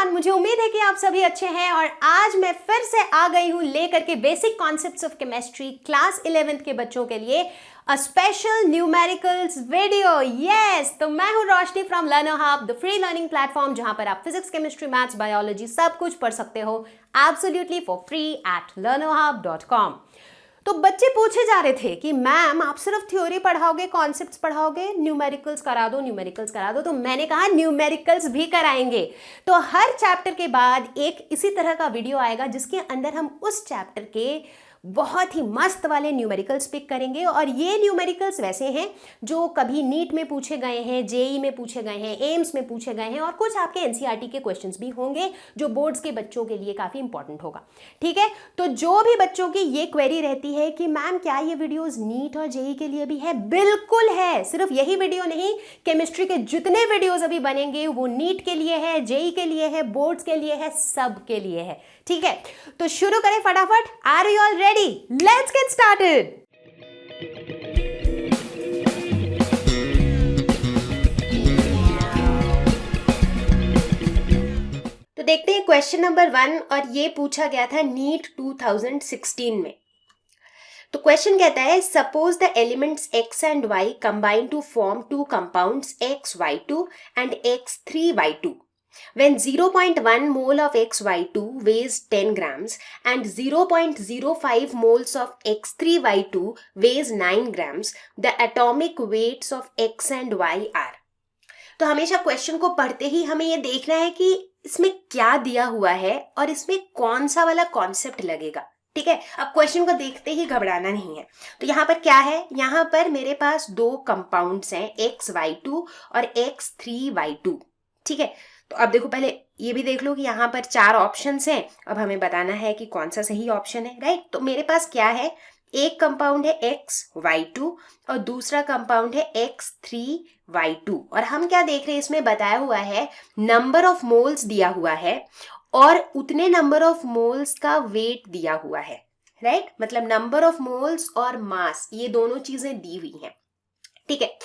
Everyone, मुझे उम्मीद है कि आप सभी अच्छे हैं और आज मैं फिर से आ गई हूं लेकर के basic concepts of chemistry class 11th के बच्चों के लिए a special numericals video. Yes, तो मैं हूं Roshni from Learner Hub, the free learning platform जहां पर आप फिजिक्स, केमिस्ट्री, मैथ्स, बायोलॉजी सब कुछ पढ़ सकते हो absolutely for free at learnerhub.com। तो बच्चे पूछे जा रहे थे कि मैम आप सिर्फ थ्योरी पढ़ाओगे, कॉन्सेप्ट्स पढ़ाओगे, न्यूमेरिकल्स करा दो, न्यूमेरिकल्स करा दो। तो मैंने कहा न्यूमेरिकल्स भी कराएंगे। तो हर चैप्टर के बाद एक इसी तरह का वीडियो आएगा जिसके अंदर हम उस चैप्टर के बहुत ही मस्त वाले न्यूमेरिकल्स पिक करेंगे। और ये न्यूमेरिकल्स वैसे हैं जो कभी नीट में पूछे गए हैं, जेई में पूछे गए हैं, एम्स में पूछे गए हैं और कुछ आपके एनसीईआरटी के क्वेश्चंस भी होंगे जो बोर्ड्स के बच्चों के लिए काफ़ी इंपॉर्टेंट होगा। ठीक है, तो जो भी बच्चों की ये क्वेरी रहती है कि मैम क्या ये वीडियोस नीट और जेई के लिए भी है, बिल्कुल है। सिर्फ यही वीडियो नहीं, केमिस्ट्री के जितने वीडियोज अभी बनेंगे वो नीट के लिए है, जेई के लिए है, बोर्ड्स के लिए है, सब के लिए है। ठीक है, तो शुरू करें फटाफट। Are you all ready? Let's get started. तो देखते हैं क्वेश्चन नंबर 1 और ये पूछा गया था नीट 2016 में। तो क्वेश्चन कहता है suppose the elements x and y combine to form two compounds XY2 and X3Y2 when 0.1 mole of XY2 weighs 10 grams and 0.05 moles of X3Y2 weighs 9 grams, the atomic weights of X and Y are। तो हमेशा question को पढ़ते ही हमें ये देखना है कि इसमें क्या दिया हुआ है और इसमें कौन सा वाला कॉन्सेप्ट लगेगा। ठीक है, अब क्वेश्चन को देखते ही घबराना नहीं है। तो यहाँ पर क्या है, यहाँ पर मेरे पास दो कंपाउंड्स हैं XY2 और X3Y2। ठीक है, तो अब देखो, पहले ये भी देख लो कि यहाँ पर 4 ऑप्शंस हैं। अब हमें बताना है कि कौन सा सही ऑप्शन है, राइट। तो मेरे पास क्या है, एक कंपाउंड है XY2 और दूसरा कंपाउंड है X3Y2। और हम क्या देख रहे हैं, इसमें बताया हुआ है नंबर ऑफ मोल्स दिया हुआ है और उतने नंबर ऑफ मोल्स का वेट दिया हुआ है, राइट। मतलब नंबर ऑफ मोल्स और मास, ये दोनों चीजें दी हुई हैं। ठीक है,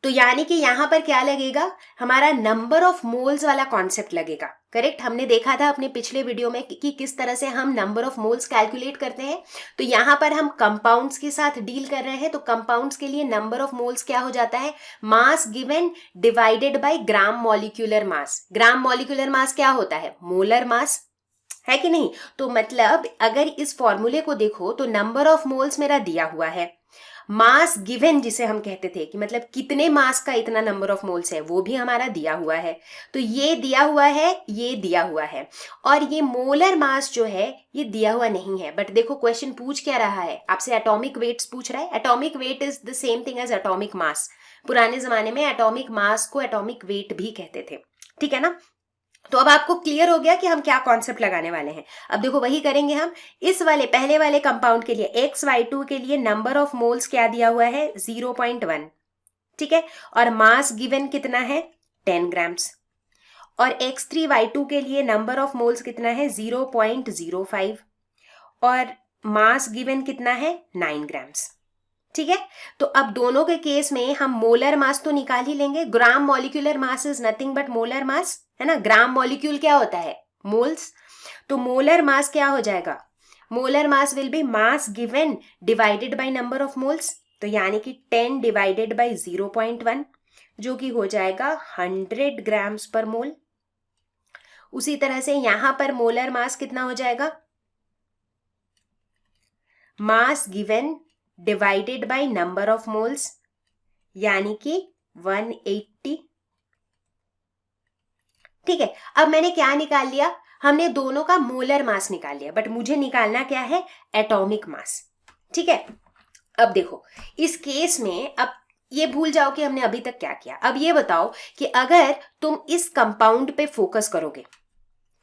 तो यानी कि यहां पर क्या लगेगा, हमारा नंबर ऑफ मोल्स वाला कॉन्सेप्ट लगेगा। करेक्ट, हमने देखा था अपने पिछले वीडियो में कि किस तरह से हम नंबर ऑफ मोल्स कैलकुलेट करते हैं। तो यहां पर हम कंपाउंड्स के साथ डील कर रहे हैं। तो कंपाउंड्स के लिए नंबर ऑफ मोल्स क्या हो जाता है, mass given divided by gram molecular mass. Gram molecular mass क्या होता है, मोलर मास, है कि नहीं। तो मतलब अगर इस फॉर्मूले को देखो तो नंबर ऑफ मोल्स मेरा दिया हुआ है, मास गिवन जिसे हम कहते थे कि मतलब कितने मास का इतना नंबर ऑफ मोल्स है, वो भी हमारा दिया हुआ है। तो ये दिया हुआ है, ये दिया हुआ है, और ये मोलर मास जो है ये दिया हुआ नहीं है। बट देखो क्वेश्चन पूछ क्या रहा है, आपसे एटॉमिक वेट्स पूछ रहा है। Atomic weight is the same thing as atomic mass. पुराने जमाने में एटॉमिक मास को एटॉमिक वेट भी कहते थे। ठीक है ना। तो अब आपको क्लियर हो गया कि हम क्या कॉन्सेप्ट लगाने वाले हैं। अब देखो वही करेंगे हम। इस वाले पहले वाले कंपाउंड के लिए XY2 के लिए नंबर ऑफ मोल्स क्या दिया हुआ है, 0.1। ठीक है, और मास गिवन कितना है, 10 ग्राम्स। और X3Y2 के लिए नंबर ऑफ मोल्स कितना है, 0.05 और मास गिवन कितना है, 9 ग्राम्स। ठीक है, तो अब दोनों के केस में हम मोलर मास तो निकाल ही लेंगे। Gram molecular mass is nothing but molar mass, है ना। ग्राम मॉलिक्यूल क्या होता है, मोल्स। तो मोलर मास क्या हो जाएगा, molar mass will B mass given divided by number of moles. तो यानी कि 10 डिवाइडेड बाय 0.1 जो कि हो जाएगा 100 ग्राम्स पर मोल। उसी तरह से यहां पर मोलर मास कितना हो जाएगा, mass given divided by number of moles, यानी कि 180। ठीक है, अब मैंने क्या निकाल लिया, हमने दोनों का मोलर मास निकाल लिया, बट मुझे निकालना क्या है, एटॉमिक मास। ठीक है, अब देखो इस केस में अब ये भूल जाओ कि हमने अभी तक क्या किया। अब ये बताओ कि अगर तुम इस कंपाउंड पे फोकस करोगे,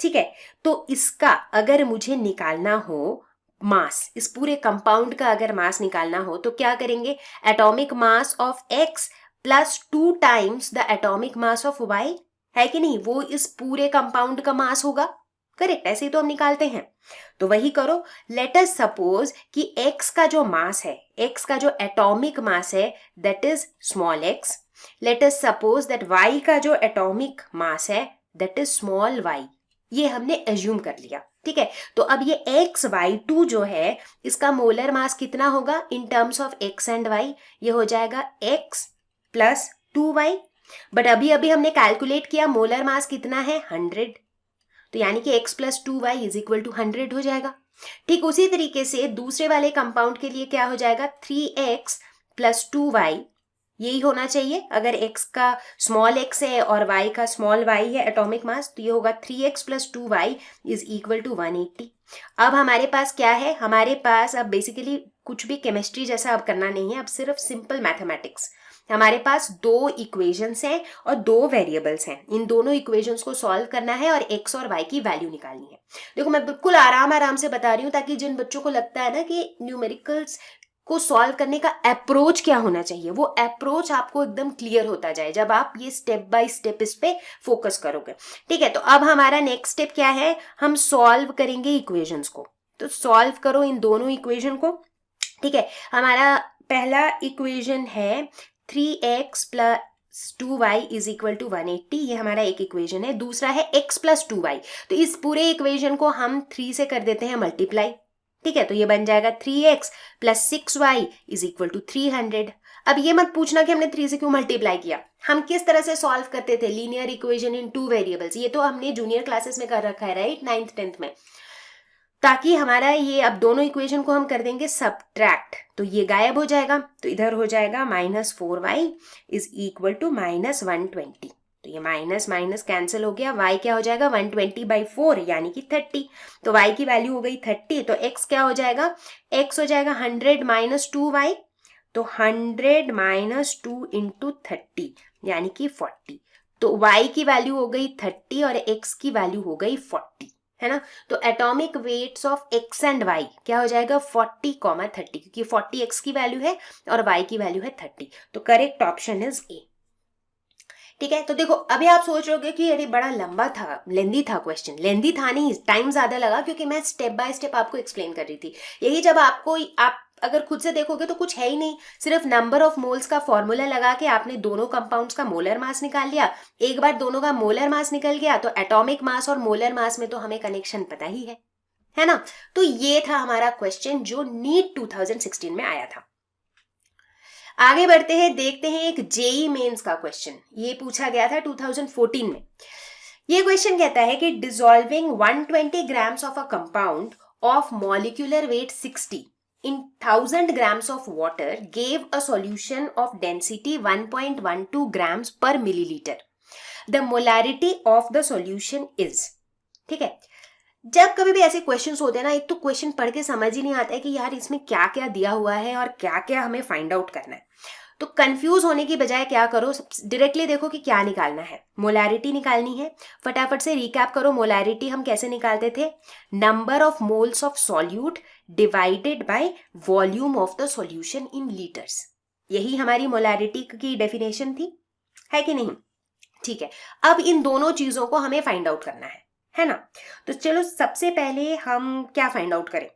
ठीक है, तो इसका अगर मुझे निकालना हो मास, इस पूरे कंपाउंड का अगर मास निकालना हो तो क्या करेंगे, atomic mass of X plus 2 times the atomic mass of Y, है कि नहीं। वो इस पूरे कंपाउंड का मास होगा। करेक्ट, ऐसे ही तो हम निकालते हैं। तो वही करो। लेट अस सपोज कि X का जो मास है, X का जो एटॉमिक मास है that is small x। Let us suppose that Y का जो एटॉमिक मास है दैट इज स्मॉल y। ये हमने एज्यूम कर लिया, ठीक है। तो अब ये XY2 जो है इसका मोलर मास कितना होगा in terms of X and Y, ये हो जाएगा X प्लस 2Y। बट अभी अभी हमने कैलकुलेट किया मोलर मास कितना है 100, तो यानी कि X plus 2Y is equal to 100 हो जाएगा। ठीक उसी तरीके से दूसरे वाले कंपाउंड के लिए क्या हो जाएगा 3X प्लस 2Y, यही होना चाहिए। अगर X का स्मॉल x है और Y का स्मॉल y है एटॉमिक मास, तो ये होगा 3X plus 2Y is equal to 180। अब हमारे पास क्या है, हमारे पास अब बेसिकली कुछ भी केमिस्ट्री जैसा अब करना नहीं है, अब सिर्फ सिंपल मैथमेटिक्स। हमारे पास दो इक्वेशंस हैं और दो वेरिएबल्स हैं, इन दोनों इक्वेशंस को सॉल्व करना है और x और y की वैल्यू निकालनी है। देखो मैं बिल्कुल आराम से बता रही हूँ ताकि जिन बच्चों को लगता है ना कि न्यूमेरिकल्स को सॉल्व करने का अप्रोच क्या होना चाहिए, वो अप्रोच आपको एकदम क्लियर होता जाए जब आप ये स्टेप बाय स्टेप इस पे फोकस करोगे, ठीक है। तो अब हमारा नेक्स्ट स्टेप क्या है, हम सॉल्व करेंगे इक्वेशंस को। तो सॉल्व करो इन दोनों इक्वेशन को, ठीक है। हमारा पहला इक्वेशन है 3X plus 2Y is equal to 180, ये हमारा एक इक्वेशन है। दूसरा है X प्लस 2Y, तो इस पूरे इक्वेशन को हम 3 से कर देते हैं मल्टीप्लाई, ठीक है। तो ये बन जाएगा 3X plus 6Y is equal to 300। अब ये मत पूछना कि हमने 3 से क्यों मल्टीप्लाई किया, हम किस तरह से सॉल्व करते थे लीनियर इक्वेशन इन 2 वेरिएबल्स, ये तो हमने जूनियर क्लासेस में कर रखा है राइट, 9th 10th में। ताकि हमारा ये अब दोनों इक्वेशन को हम कर देंगे सबट्रैक्ट, तो ये गायब हो जाएगा, तो इधर हो जाएगा -4y इज इक्वल टू -120। तो ये माइनस माइनस कैंसिल हो गया, y क्या हो जाएगा 120/4 यानी कि 30। तो y की वैल्यू हो गई 30, तो x क्या हो जाएगा, x हो जाएगा 100 माइनस 2y, तो 100 माइनस 2 इंटू 30 यानी कि 40। तो y की वैल्यू हो गई 30 और x की वैल्यू हो गई 40, है ना। तो atomic weights of x and y क्या हो जाएगा 40, 30, क्योंकि 40 x की वैल्यू है और y की वैल्यू है 30। तो करेक्ट ऑप्शन इज ए, ठीक है। तो देखो अभी आप सोच रहे होगे कि अरे बड़ा लंबा था, लेंदी था क्वेश्चन। लेंदी था नहीं, टाइम ज्यादा लगा क्योंकि मैं स्टेप बाय स्टेप आपको एक्सप्लेन कर रही थी। यही जब आपको आप अगर खुद से देखोगे तो कुछ है ही नहीं, सिर्फ नंबर ऑफ मोल्स का फॉर्मूला लगा के आपने दोनों कंपाउंड्स का मोलर मास निकाल लिया। एक बार दोनों का मोलर मास निकल गया तो एटॉमिक मास और मोलर मास में तो हमें कनेक्शन पता ही है ना। तो ये था हमारा क्वेश्चन जो नीट 2016 में आया था। आगे बढ़ते हैं, देखते हैं एक जेई मेंस का क्वेश्चन, ये पूछा गया था 2014 में। ये क्वेश्चन कहता है कि dissolving 120 grams of a compound of molecular weight 60 in 1000 grams of water gave a solution of density 1.12 grams per milliliter. The molarity of the solution is, ठीक है। जब कभी भी ऐसे क्वेश्चंस होते हैं ना, एक तो क्वेश्चन पढ़ के समझ ही नहीं आता है कि यार इसमें क्या क्या दिया हुआ है और क्या क्या हमें फाइंड आउट करना है। तो कंफ्यूज होने की बजाय क्या करो, डायरेक्टली देखो कि क्या निकालना है। मोलैरिटी निकालनी है, फटाफट से रिकैप करो। मोलैरिटी हम कैसे निकालते थे, number of moles of solute divided by volume of the solution in litres, यही हमारी मोलैरिटी की डेफिनेशन थी, है कि नहीं। ठीक है, अब इन दोनों चीजों को हमें फाइंड आउट करना है ना। तो चलो सबसे पहले हम क्या फाइंड आउट करें,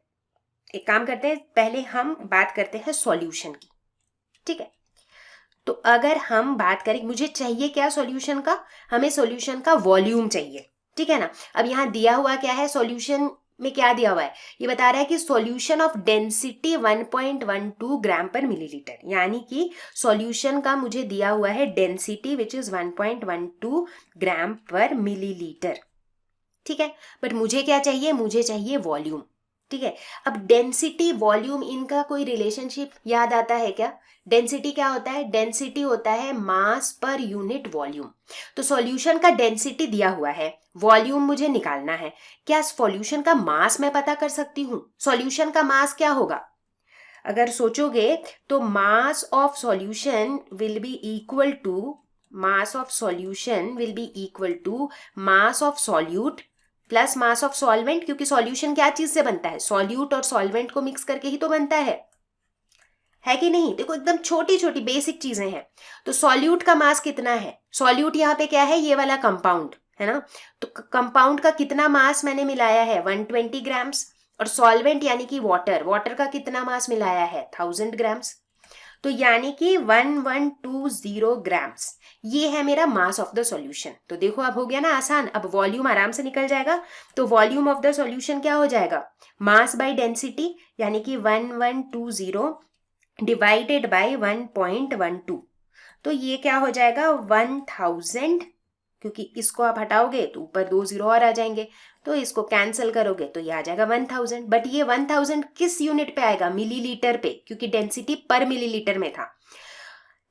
एक काम करते हैं, पहले हम बात करते हैं सॉल्यूशन की, ठीक है। तो अगर हम बात करें, मुझे चाहिए क्या सॉल्यूशन का, हमें सॉल्यूशन का वॉल्यूम चाहिए, ठीक है ना। अब यहाँ दिया हुआ क्या है, सॉल्यूशन में क्या दिया हुआ है, ये बता रहा है कि सॉल्यूशन ऑफ डेंसिटी 1.12 ग्राम पर मिलीलीटर, यानी कि सॉल्यूशन का मुझे दिया हुआ है डेंसिटी विच इज 1.12 ग्राम पर मिलीलीटर, ठीक है। बट मुझे क्या चाहिए, मुझे चाहिए वॉल्यूम, ठीक है। अब डेंसिटी वॉल्यूम इनका कोई रिलेशनशिप याद आता है क्या, डेंसिटी क्या होता है, डेंसिटी होता है मास पर यूनिट वॉल्यूम। तो सॉल्यूशन का डेंसिटी दिया हुआ है, वॉल्यूम मुझे निकालना है। क्या सॉल्यूशन का मास मैं पता कर सकती हूँ, सॉल्यूशन का मास क्या होगा, अगर सोचोगे तो mass of solution will be equal to mass of solution will be equal to mass of solute plus mass of solvent, क्योंकि सॉल्यूशन क्या चीज से बनता है, सॉल्यूट और सॉल्वेंट को मिक्स करके ही तो बनता है कि नहीं। देखो एकदम छोटी छोटी बेसिक चीजें हैं। तो सॉल्यूट का मास कितना है, सॉल्यूट यहाँ पे क्या है, ये वाला कंपाउंड है ना। तो कंपाउंड का कितना मास मैंने मिलाया है 120 ग्राम्स, और सॉल्वेंट यानी कि वाटर का कितना मास मिलाया है 1000 ग्राम्स। तो यानी कि 1120 ग्राम्स, ये है मेरा मास ऑफ द सॉल्यूशन। तो देखो अब हो गया ना आसान, अब वॉल्यूम आराम से निकल जाएगा। तो वॉल्यूम ऑफ द सॉल्यूशन क्या हो जाएगा, मास बाय डेंसिटी, यानी कि 1120 डिवाइडेड बाय 1.12। तो ये क्या हो जाएगा 1000, क्योंकि इसको आप हटाओगे तो ऊपर 2 जीरो और आ जाएंगे, तो इसको कैंसिल करोगे तो ये आ जाएगा 1000। बट ये 1000 किस यूनिट पे आएगा, मिलीलीटर पे, क्योंकि डेंसिटी पर मिलीलीटर में था।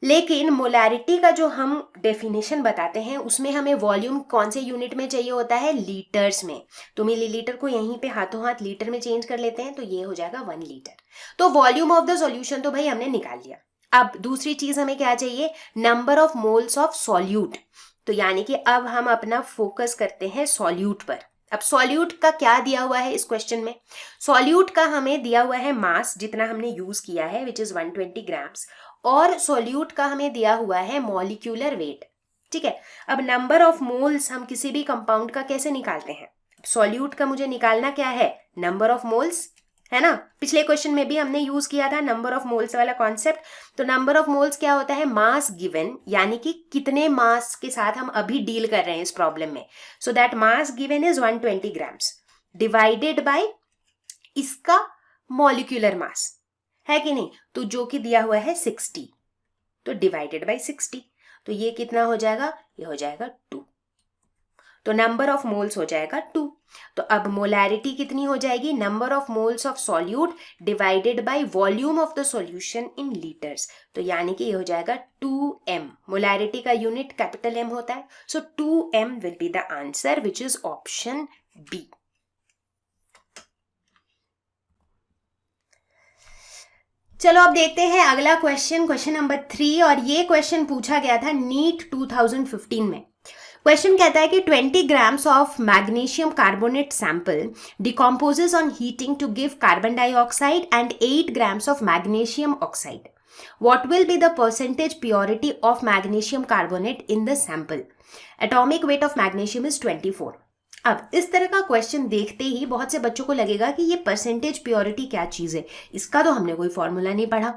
लेकिन मोलैरिटी का जो हम डेफिनेशन बताते हैं उसमें हमें वॉल्यूम कौन से यूनिट में चाहिए होता है, लीटर्स में। तो मिलीलीटर को यहीं पे हाथों हाथ लीटर में चेंज कर लेते हैं, तो ये हो जाएगा 1 लीटर। तो वॉल्यूम ऑफ द सॉल्यूशन तो भाई हमने निकाल लिया। अब दूसरी चीज हमें क्या चाहिए, number of moles of solute. तो यानी कि अब हम अपना फोकस करते हैं सॉल्यूट पर। अब सॉल्यूट का क्या दिया हुआ है इस क्वेश्चन में, सॉल्यूट का हमें दिया हुआ है मास, जितना हमने यूज किया है विच इज 120 ग्राम्स, और सॉल्यूट का हमें दिया हुआ है मॉलिक्यूलर वेट। ठीक है, अब नंबर ऑफ मोल्स हम किसी भी कंपाउंड का कैसे निकालते हैं, सॉल्यूट का मुझे निकालना क्या है, नंबर ऑफ मोल्स, है ना। पिछले क्वेश्चन में भी हमने यूज किया था नंबर ऑफ मोल्स वाला कॉन्सेप्ट। तो नंबर ऑफ मोल्स क्या होता है, मास गिवन, यानी कि कितने मास के साथ हम अभी डील कर रहे हैं इस प्रॉब्लम में। So that mass given is 120 grams divided by इसका मॉलिक्यूलर मास, है कि नहीं। तो जो कि दिया हुआ है 60, तो डिवाइडेड बाय 60, तो ये कितना हो जाएगा, ये हो जाएगा 2। तो नंबर ऑफ मोल्स हो जाएगा 2। तो अब मोलैरिटी कितनी हो जाएगी, number of moles of solute divided by volume of the solution in litres. तो यानी कि ये हो जाएगा 2m। मोलैरिटी का यूनिट कैपिटल M होता है, so 2m will be the answer which is option B. चलो अब देखते हैं अगला क्वेश्चन, क्वेश्चन नंबर 3। और ये क्वेश्चन पूछा गया था नीट 2015 में। क्वेश्चन कहता है कि 20 grams of magnesium carbonate sample decomposes on heating to give carbon dioxide and 8 grams of magnesium oxide. What will be the percentage purity of magnesium carbonate in the sample? Atomic weight of magnesium is 24. अब इस तरह का question देखते ही बहुत से बच्चों को लगेगा कि ये परसेंटेज प्योरिटी क्या चीज है, इसका तो हमने कोई फॉर्मूला नहीं पढ़ा।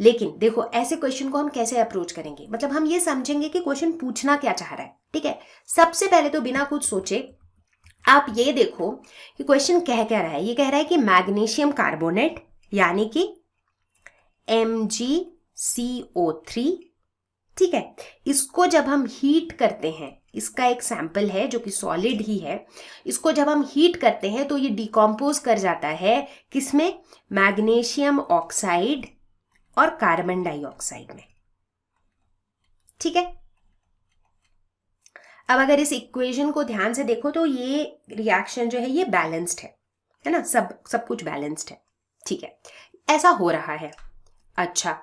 लेकिन देखो ऐसे क्वेश्चन को हम कैसे अप्रोच करेंगे, मतलब हम ये समझेंगे कि क्वेश्चन पूछना क्या चाह रहा है। ठीक है, सबसे पहले तो बिना कुछ सोचे आप ये देखो कि क्वेश्चन कह क्या रहा है। ये कह रहा है कि मैग्नीशियम कार्बोनेट यानी कि MgCO3, ठीक है, इसको जब हम हीट करते हैं, इसका एक सैंपल है जो कि सॉलिड ही है, इसको जब हम हीट करते हैं तो ये डिकम्पोज कर जाता है किसमें, मैग्नीशियम ऑक्साइड और कार्बन डाइऑक्साइड में। ठीक है, अब अगर इस इक्वेशन को ध्यान से देखो तो ये रिएक्शन जो है ये बैलेंस्ड है ना, सब कुछ बैलेंस्ड है। ठीक है, ऐसा हो रहा है। अच्छा,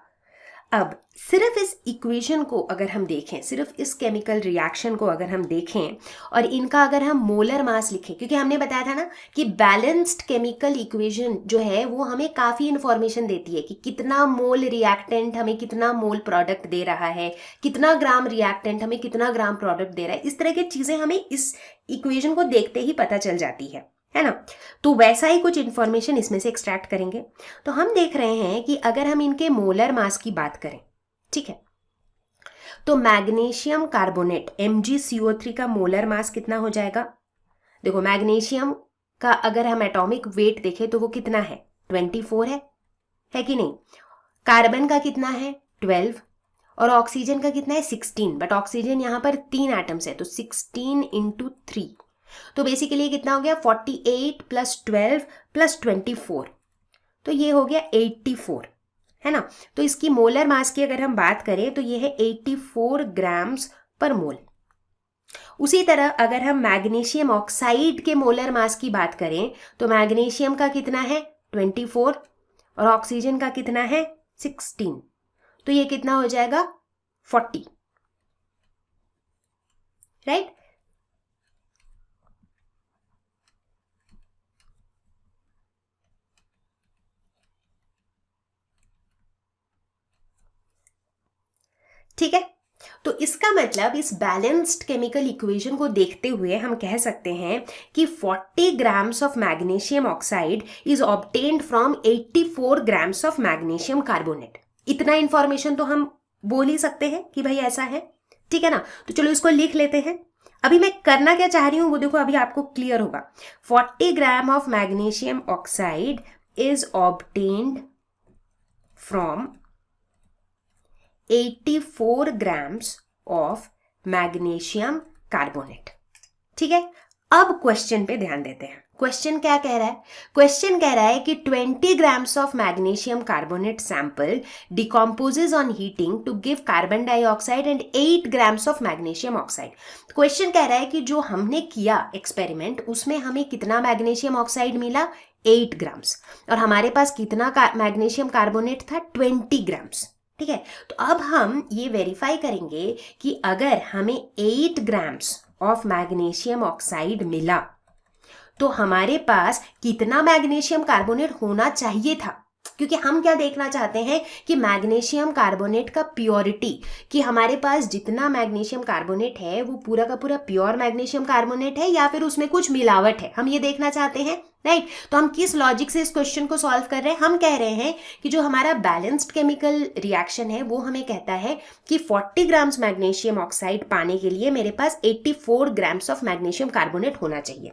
अब सिर्फ इस इक्वेशन को अगर हम देखें, सिर्फ इस केमिकल रिएक्शन को अगर हम देखें और इनका अगर हम मोलर मास लिखें, क्योंकि हमने बताया था ना कि बैलेंस्ड केमिकल इक्वेशन जो है वो हमें काफ़ी इंफॉर्मेशन देती है कि कितना मोल रिएक्टेंट हमें कितना मोल प्रोडक्ट दे रहा है, कितना ग्राम रिएक्टेंट हमें कितना ग्राम प्रोडक्ट दे रहा है। इस तरह की चीज़ें हमें इस इक्वेशन को देखते ही पता चल जाती है ना। तो वैसा ही कुछ इंफॉर्मेशन इसमें से एक्सट्रैक्ट करेंगे। तो हम देख रहे हैं कि अगर हम इनके मोलर मास की बात करें, ठीक है, तो मैग्नीशियम कार्बोनेट MgCO3 का मोलर मास कितना हो जाएगा। देखो मैग्नीशियम का अगर हम एटॉमिक वेट देखें तो वो कितना है, 24 है कि नहीं। कार्बन का कितना है, 12, और ऑक्सीजन का कितना है, 16। बट ऑक्सीजन यहाँ पर 3 एटम्स है, तो 16 × 3, तो बेसिकली कितना हो गया, 48 + 12 + 24, तो ये हो गया 84, है ना। तो इसकी मोलर मास की अगर हम बात करें तो ये है 84 ग्राम्स पर मोल। उसी तरह अगर हम मैग्नीशियम ऑक्साइड के मोलर मास की बात करें तो मैग्नीशियम का कितना है, 24, और ऑक्सीजन का कितना है, 16, तो ये कितना हो जाएगा, 40, राइट। ठीक है, तो इसका मतलब इस बैलेंस्ड केमिकल इक्वेशन को देखते हुए हम कह सकते हैं कि 40 grams of magnesium oxide is obtained from 84 grams of magnesium carbonate. इतना इंफॉर्मेशन तो हम बोल ही सकते हैं कि भाई ऐसा है, ठीक है ना। तो चलो इसको लिख लेते हैं। अभी मैं करना क्या चाह रही हूं वो देखो, अभी आपको क्लियर होगा। 40 gram of magnesium oxide is obtained from 84 grams of magnesium carbonate, ठीक है। अब क्वेश्चन पे ध्यान देते हैं। क्वेश्चन क्या कह रहा है? क्वेश्चन कह रहा है कि 20 grams of magnesium carbonate sample decomposes on heating to give carbon dioxide and 8 grams of magnesium oxide. Question कह रहा है कि जो हमने किया एक्सपेरिमेंट उसमें हमें कितना मैग्नीशियम ऑक्साइड मिला? 8 ग्राम्स। और हमारे पास कितना मैग्नीशियम कार्बोनेट था? 20 ग्राम्स, ठीक है। तो अब हम ये वेरीफाई करेंगे कि अगर हमें 8 ग्राम्स ऑफ मैग्नीशियम ऑक्साइड मिला तो हमारे पास कितना मैग्नीशियम कार्बोनेट होना चाहिए था, क्योंकि हम क्या देखना चाहते हैं कि मैग्नीशियम कार्बोनेट का प्योरिटी, कि हमारे पास जितना मैग्नीशियम कार्बोनेट है वो पूरा का पूरा प्योर मैग्नीशियम कार्बोनेट है या फिर उसमें कुछ मिलावट है, हम ये देखना चाहते हैं, राइट। तो हम किस लॉजिक से इस क्वेश्चन को सॉल्व कर रहे हैं? हम कह रहे हैं कि जो हमारा बैलेंस्ड केमिकल रिएक्शन है वो हमें कहता है कि 40 ग्राम्स मैग्नीशियम ऑक्साइड पाने के लिए मेरे पास 84 ग्राम्स ऑफ मैग्नीशियम कार्बोनेट होना चाहिए।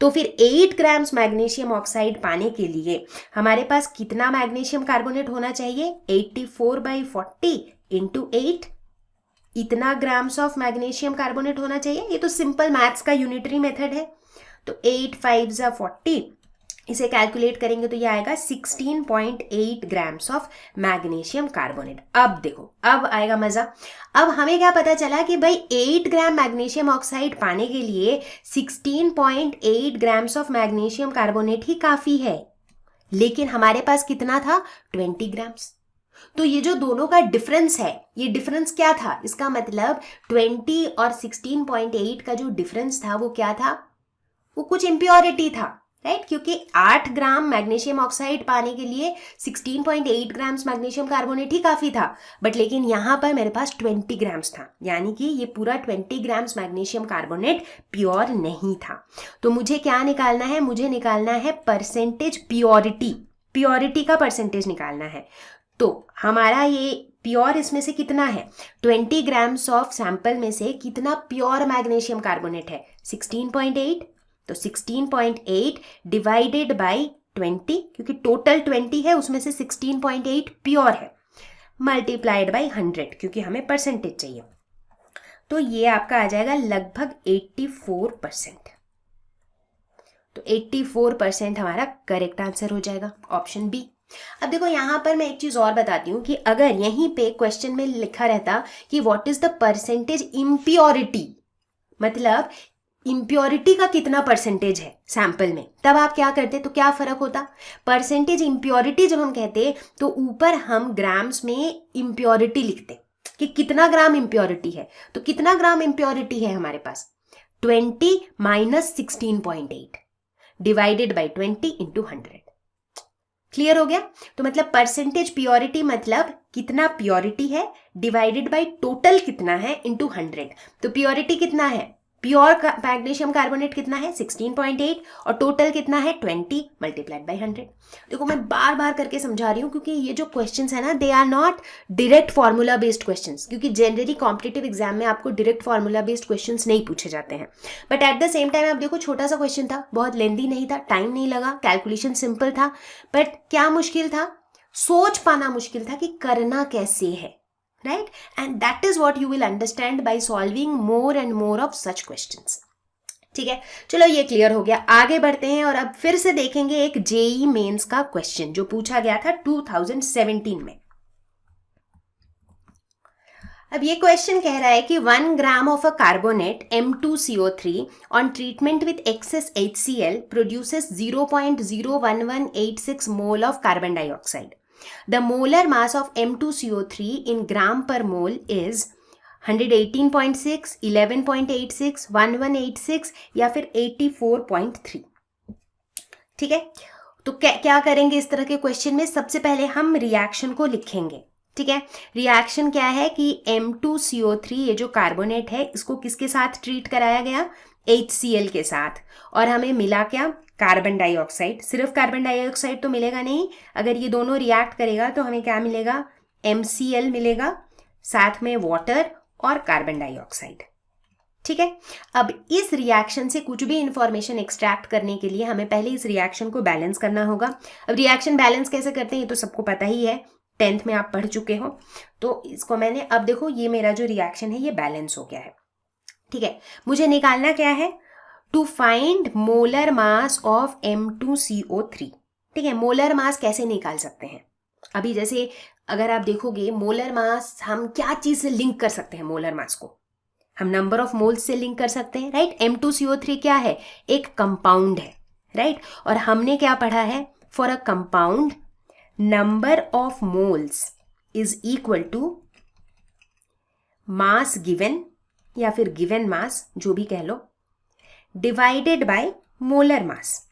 तो फिर 8 ग्राम्स मैग्नीशियम ऑक्साइड पाने के लिए हमारे पास कितना मैग्नीशियम कार्बोनेट होना चाहिए? 84/40 इंटू 8, इतना ग्राम्स ऑफ मैग्नीशियम कार्बोनेट होना चाहिए। ये तो सिंपल मैथ्स का यूनिटरी मेथड है। तो 8 5 जा 40, इसे कैलकुलेट करेंगे तो ये आएगा 16.8 ग्राम्स ऑफ मैग्नीशियम कार्बोनेट। अब देखो, अब आएगा मजा। अब हमें क्या पता चला कि भाई 8 ग्राम मैग्नीशियम ऑक्साइड पाने के लिए 16.8 ग्राम्स ऑफ मैग्नीशियम कार्बोनेट ही काफी है, लेकिन हमारे पास कितना था? 20 ग्राम्स। तो ये जो दोनों का डिफरेंस है, ये डिफरेंस क्या था? इसका मतलब 20 और 16.8 का जो डिफरेंस था वो क्या था? वो कुछ इम्प्योरिटी था, राइट। क्योंकि 8 ग्राम मैग्नीशियम ऑक्साइड पाने के लिए 16.8 ग्राम्स मैग्नीशियम कार्बोनेट ही काफी था, बट लेकिन यहां पर मेरे पास 20 ग्राम्स था, यानी कि ये पूरा 20 ग्राम्स मैग्नीशियम कार्बोनेट प्योर नहीं था। तो मुझे क्या निकालना है? मुझे निकालना है परसेंटेज प्योरिटी, प्योरिटी का परसेंटेज निकालना है। तो हमारा ये प्योर इसमें से कितना है? 20 ग्राम्स ऑफ सैंपल में से कितना प्योर मैग्नीशियम कार्बोनेट है? 16.8। तो 16.8 डिवाइडेड बाई 20, क्योंकि टोटल 20 है उसमें से 16.8 प्योर है, मल्टीप्लाइड बाई 100, क्योंकि हमें परसेंटेज चाहिए। तो ये आपका आ जाएगा लगभग 84%। तो 84% हमारा करेक्ट आंसर हो जाएगा, ऑप्शन बी। अब देखो यहां पर मैं एक चीज और बताती हूं कि अगर यहीं पे क्वेश्चन में लिखा रहता कि what is the percentage impurity, मतलब इम्प्योरिटी का कितना परसेंटेज है सैंपल में, तब आप क्या करते? तो क्या फर्क होता? परसेंटेज इम्प्योरिटी जब हम कहते तो ऊपर हम ग्राम्स में इम्प्योरिटी लिखते कि कितना ग्राम इम्प्योरिटी है। तो कितना ग्राम इम्प्योरिटी है हमारे पास? 20 minus 16.8 divided by 20 into 100। Clear हो गया? तो मतलब परसेंटेज प्योरिटी मतलब कितना प्योरिटी है डिवाइडेड बाय टोटल कितना है इंटू 100। तो प्योरिटी कितना है? प्योर मैग्नीशियम कार्बोनेट कितना है? 16.8, और टोटल कितना है? 20 मल्टीप्लाइड बाय 100। देखो मैं बार बार करके समझा रही हूँ क्योंकि ये जो क्वेश्चंस है ना, they are not direct formula based questions, क्योंकि जनरली कॉम्पिटिटिव एग्जाम में आपको डायरेक्ट फार्मूला बेस्ड क्वेश्चंस नहीं पूछे जाते हैं। But at the same time आप देखो, छोटा सा क्वेश्चन था, बहुत लेंदी नहीं था, टाइम नहीं लगा, कैलकुलेशन सिंपल था, बट क्या मुश्किल था? सोच पाना मुश्किल था कि करना कैसे है, right? And that is what you will understand by solving more and more of such questions. ठीक है, चलो ये क्लियर हो गया। आगे बढ़ते हैं और अब फिर से देखेंगे एक जेई मेंस का क्वेश्चन जो पूछा गया था 2017 में। अब ये क्वेश्चन कह रहा है कि 1 gram of a carbonate M2CO3 on treatment with access HCl produces 0.01186 mole of carbon dioxide. The molar mass of M2CO3 in gram per mole is 118.6, 11.86, 1186 या फिर 84.3। ठीक है, तो क्या करेंगे इस तरह के क्वेश्चन में? सबसे पहले हम रिएक्शन को लिखेंगे। ठीक है, रिएक्शन क्या है कि M2CO3 ये जो कार्बोनेट है इसको किसके साथ ट्रीट कराया गया? HCl के साथ, और हमें मिला क्या? Carbon dioxide. सिर्फ कार्बन डाइऑक्साइड तो मिलेगा नहीं, अगर ये दोनों रिएक्ट करेगा तो हमें क्या मिलेगा? MCl मिलेगा, साथ में वाटर और कार्बन डाइऑक्साइड। ठीक है, अब इस रिएक्शन से कुछ भी इंफॉर्मेशन एक्सट्रैक्ट करने के लिए हमें पहले इस रिएक्शन को बैलेंस करना होगा। अब रिएक्शन बैलेंस कैसे करते हैं ये तो सबको पता ही है, 10th में आप पढ़ चुके हो। तो इसको मैंने, अब देखो ये मेरा जो रिएक्शन है ये बैलेंस हो गया है। ठीक है, मुझे निकालना क्या है, to find molar mass of M2CO3। ठीक है, मोलर मास कैसे निकाल सकते हैं, अभी जैसे अगर आप देखोगे मोलर मास हम क्या चीज से लिंक कर सकते हैं, मोलर मास को हम नंबर ऑफ मोल्स से लिंक कर सकते हैं, राइट। M2CO3 क्या है, एक कंपाउंड है, राइट। और हमने क्या पढ़ा है, for a compound number of moles is equal to mass given, या फिर गिवन मास जो भी कह लो, डिवाइडेड बाय मोलर मास।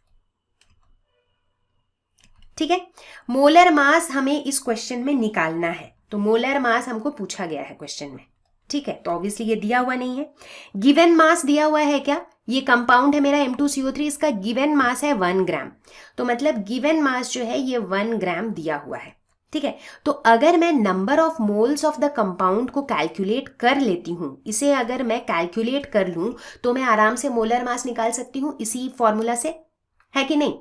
ठीक है, मोलर मास हमें इस क्वेश्चन में निकालना है, तो मोलर मास हमको पूछा गया है क्वेश्चन में। ठीक है, तो ऑब्वियसली ये दिया हुआ नहीं है। गिवन मास दिया हुआ है क्या, ये कंपाउंड है मेरा M2CO3, इसका गिवन मास है 1 ग्राम, तो मतलब गिवन मास जो है ये 1 ग्राम दिया हुआ है। ठीक है, तो अगर मैं number of moles of the compound को कैलकुलेट कर लेती हूं, इसे अगर मैं कैलकुलेट कर लूं तो मैं आराम से मोलर मास निकाल सकती हूं इसी फॉर्मूला से, है कि नहीं।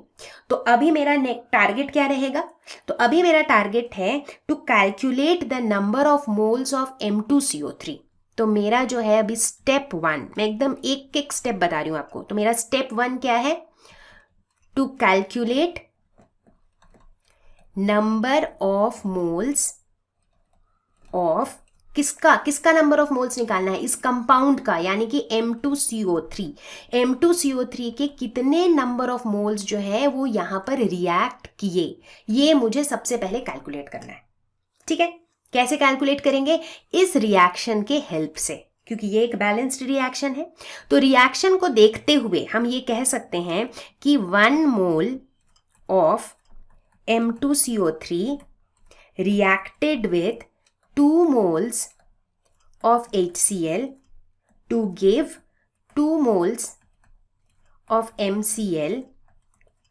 तो अभी मेरा टारगेट क्या रहेगा, तो अभी मेरा टारगेट है to calculate the number of moles of M2CO3। तो मेरा जो है अभी स्टेप 1, मैं एकदम एक एक स्टेप बता रही हूं आपको, तो मेरा स्टेप 1 क्या है, to calculate number of moles of किसका नंबर ऑफ मोल्स निकालना है, इस कंपाउंड का, यानी कि M2CO3। M2CO3 के कितने नंबर ऑफ मोल्स जो है वो यहां पर रिएक्ट किए, ये मुझे सबसे पहले कैलकुलेट करना है। ठीक है, कैसे कैलकुलेट करेंगे, इस रिएक्शन के हेल्प से, क्योंकि ये एक बैलेंस्ड रिएक्शन है। तो रिएक्शन को देखते हुए हम ये कह सकते हैं कि 1 mole of M2CO3 reacted with 2 moles of HCl to give 2 moles of MCl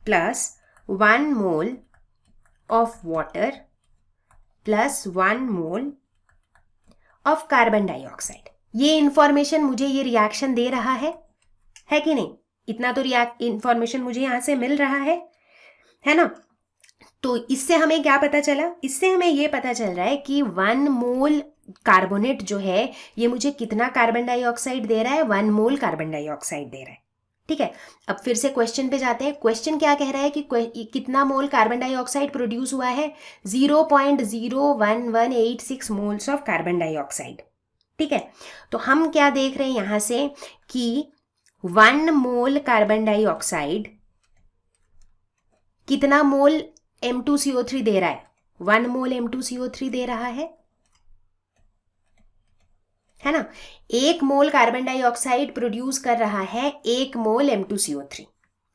plus 1 mole of water plus 1 mole of carbon dioxide। ये इंफॉर्मेशन मुझे ये रिएक्शन दे रहा है कि नहीं, इतना तो इंफॉर्मेशन मुझे यहां से मिल रहा है ना। तो इससे हमें क्या पता चला, इससे हमें ये पता चल रहा है कि 1 मोल कार्बोनेट जो है ये मुझे कितना कार्बन डाइऑक्साइड दे रहा है, 1 मोल कार्बन डाइऑक्साइड दे रहा है। ठीक है, अब फिर से क्वेश्चन पे जाते हैं। क्वेश्चन क्या कह रहा है कि कितना मोल कार्बन डाइऑक्साइड प्रोड्यूस हुआ है, 0.01186 मोल्स ऑफ कार्बन डाइऑक्साइड। ठीक है, तो हम क्या देख रहे हैं यहां से कि 1 मोल कार्बन डाइऑक्साइड कितना मोल M2CO3 दे रहा है, 1 मोल M2CO3 दे रहा है ना। 1 मोल कार्बन डाइऑक्साइड प्रोड्यूस कर रहा है 1 मोल M2CO3।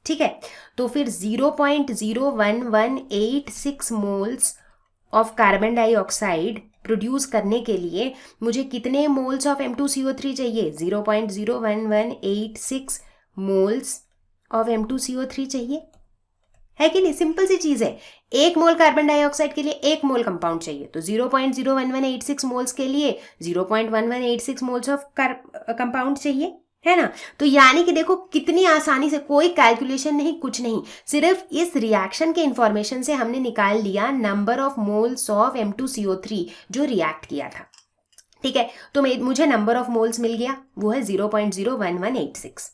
ठीक है, तो फिर 0.01186 moles of carbon dioxide produce करने के लिए मुझे कितने मोल्स ऑफ M2CO3 चाहिए, 0.01186 मोल्स ऑफ M2CO3 चाहिए, है कि नहीं। सिंपल सी चीज है, 1 मोल कार्बन डाइऑक्साइड के लिए 1 मोल कंपाउंड चाहिए, तो 0.01186 मोल्स के लिए 0.1186 मोल्स ऑफ कंपाउंड चाहिए, है ना। तो यानी कि देखो कितनी आसानी से, कोई कैलकुलेशन नहीं, कुछ नहीं, सिर्फ इस रिएक्शन के इंफॉर्मेशन से हमने निकाल लिया number of moles of M2CO3 जो रिएक्ट किया था। ठीक है, तो मुझे नंबर ऑफ मोल्स मिल गया, वो है 0.01186।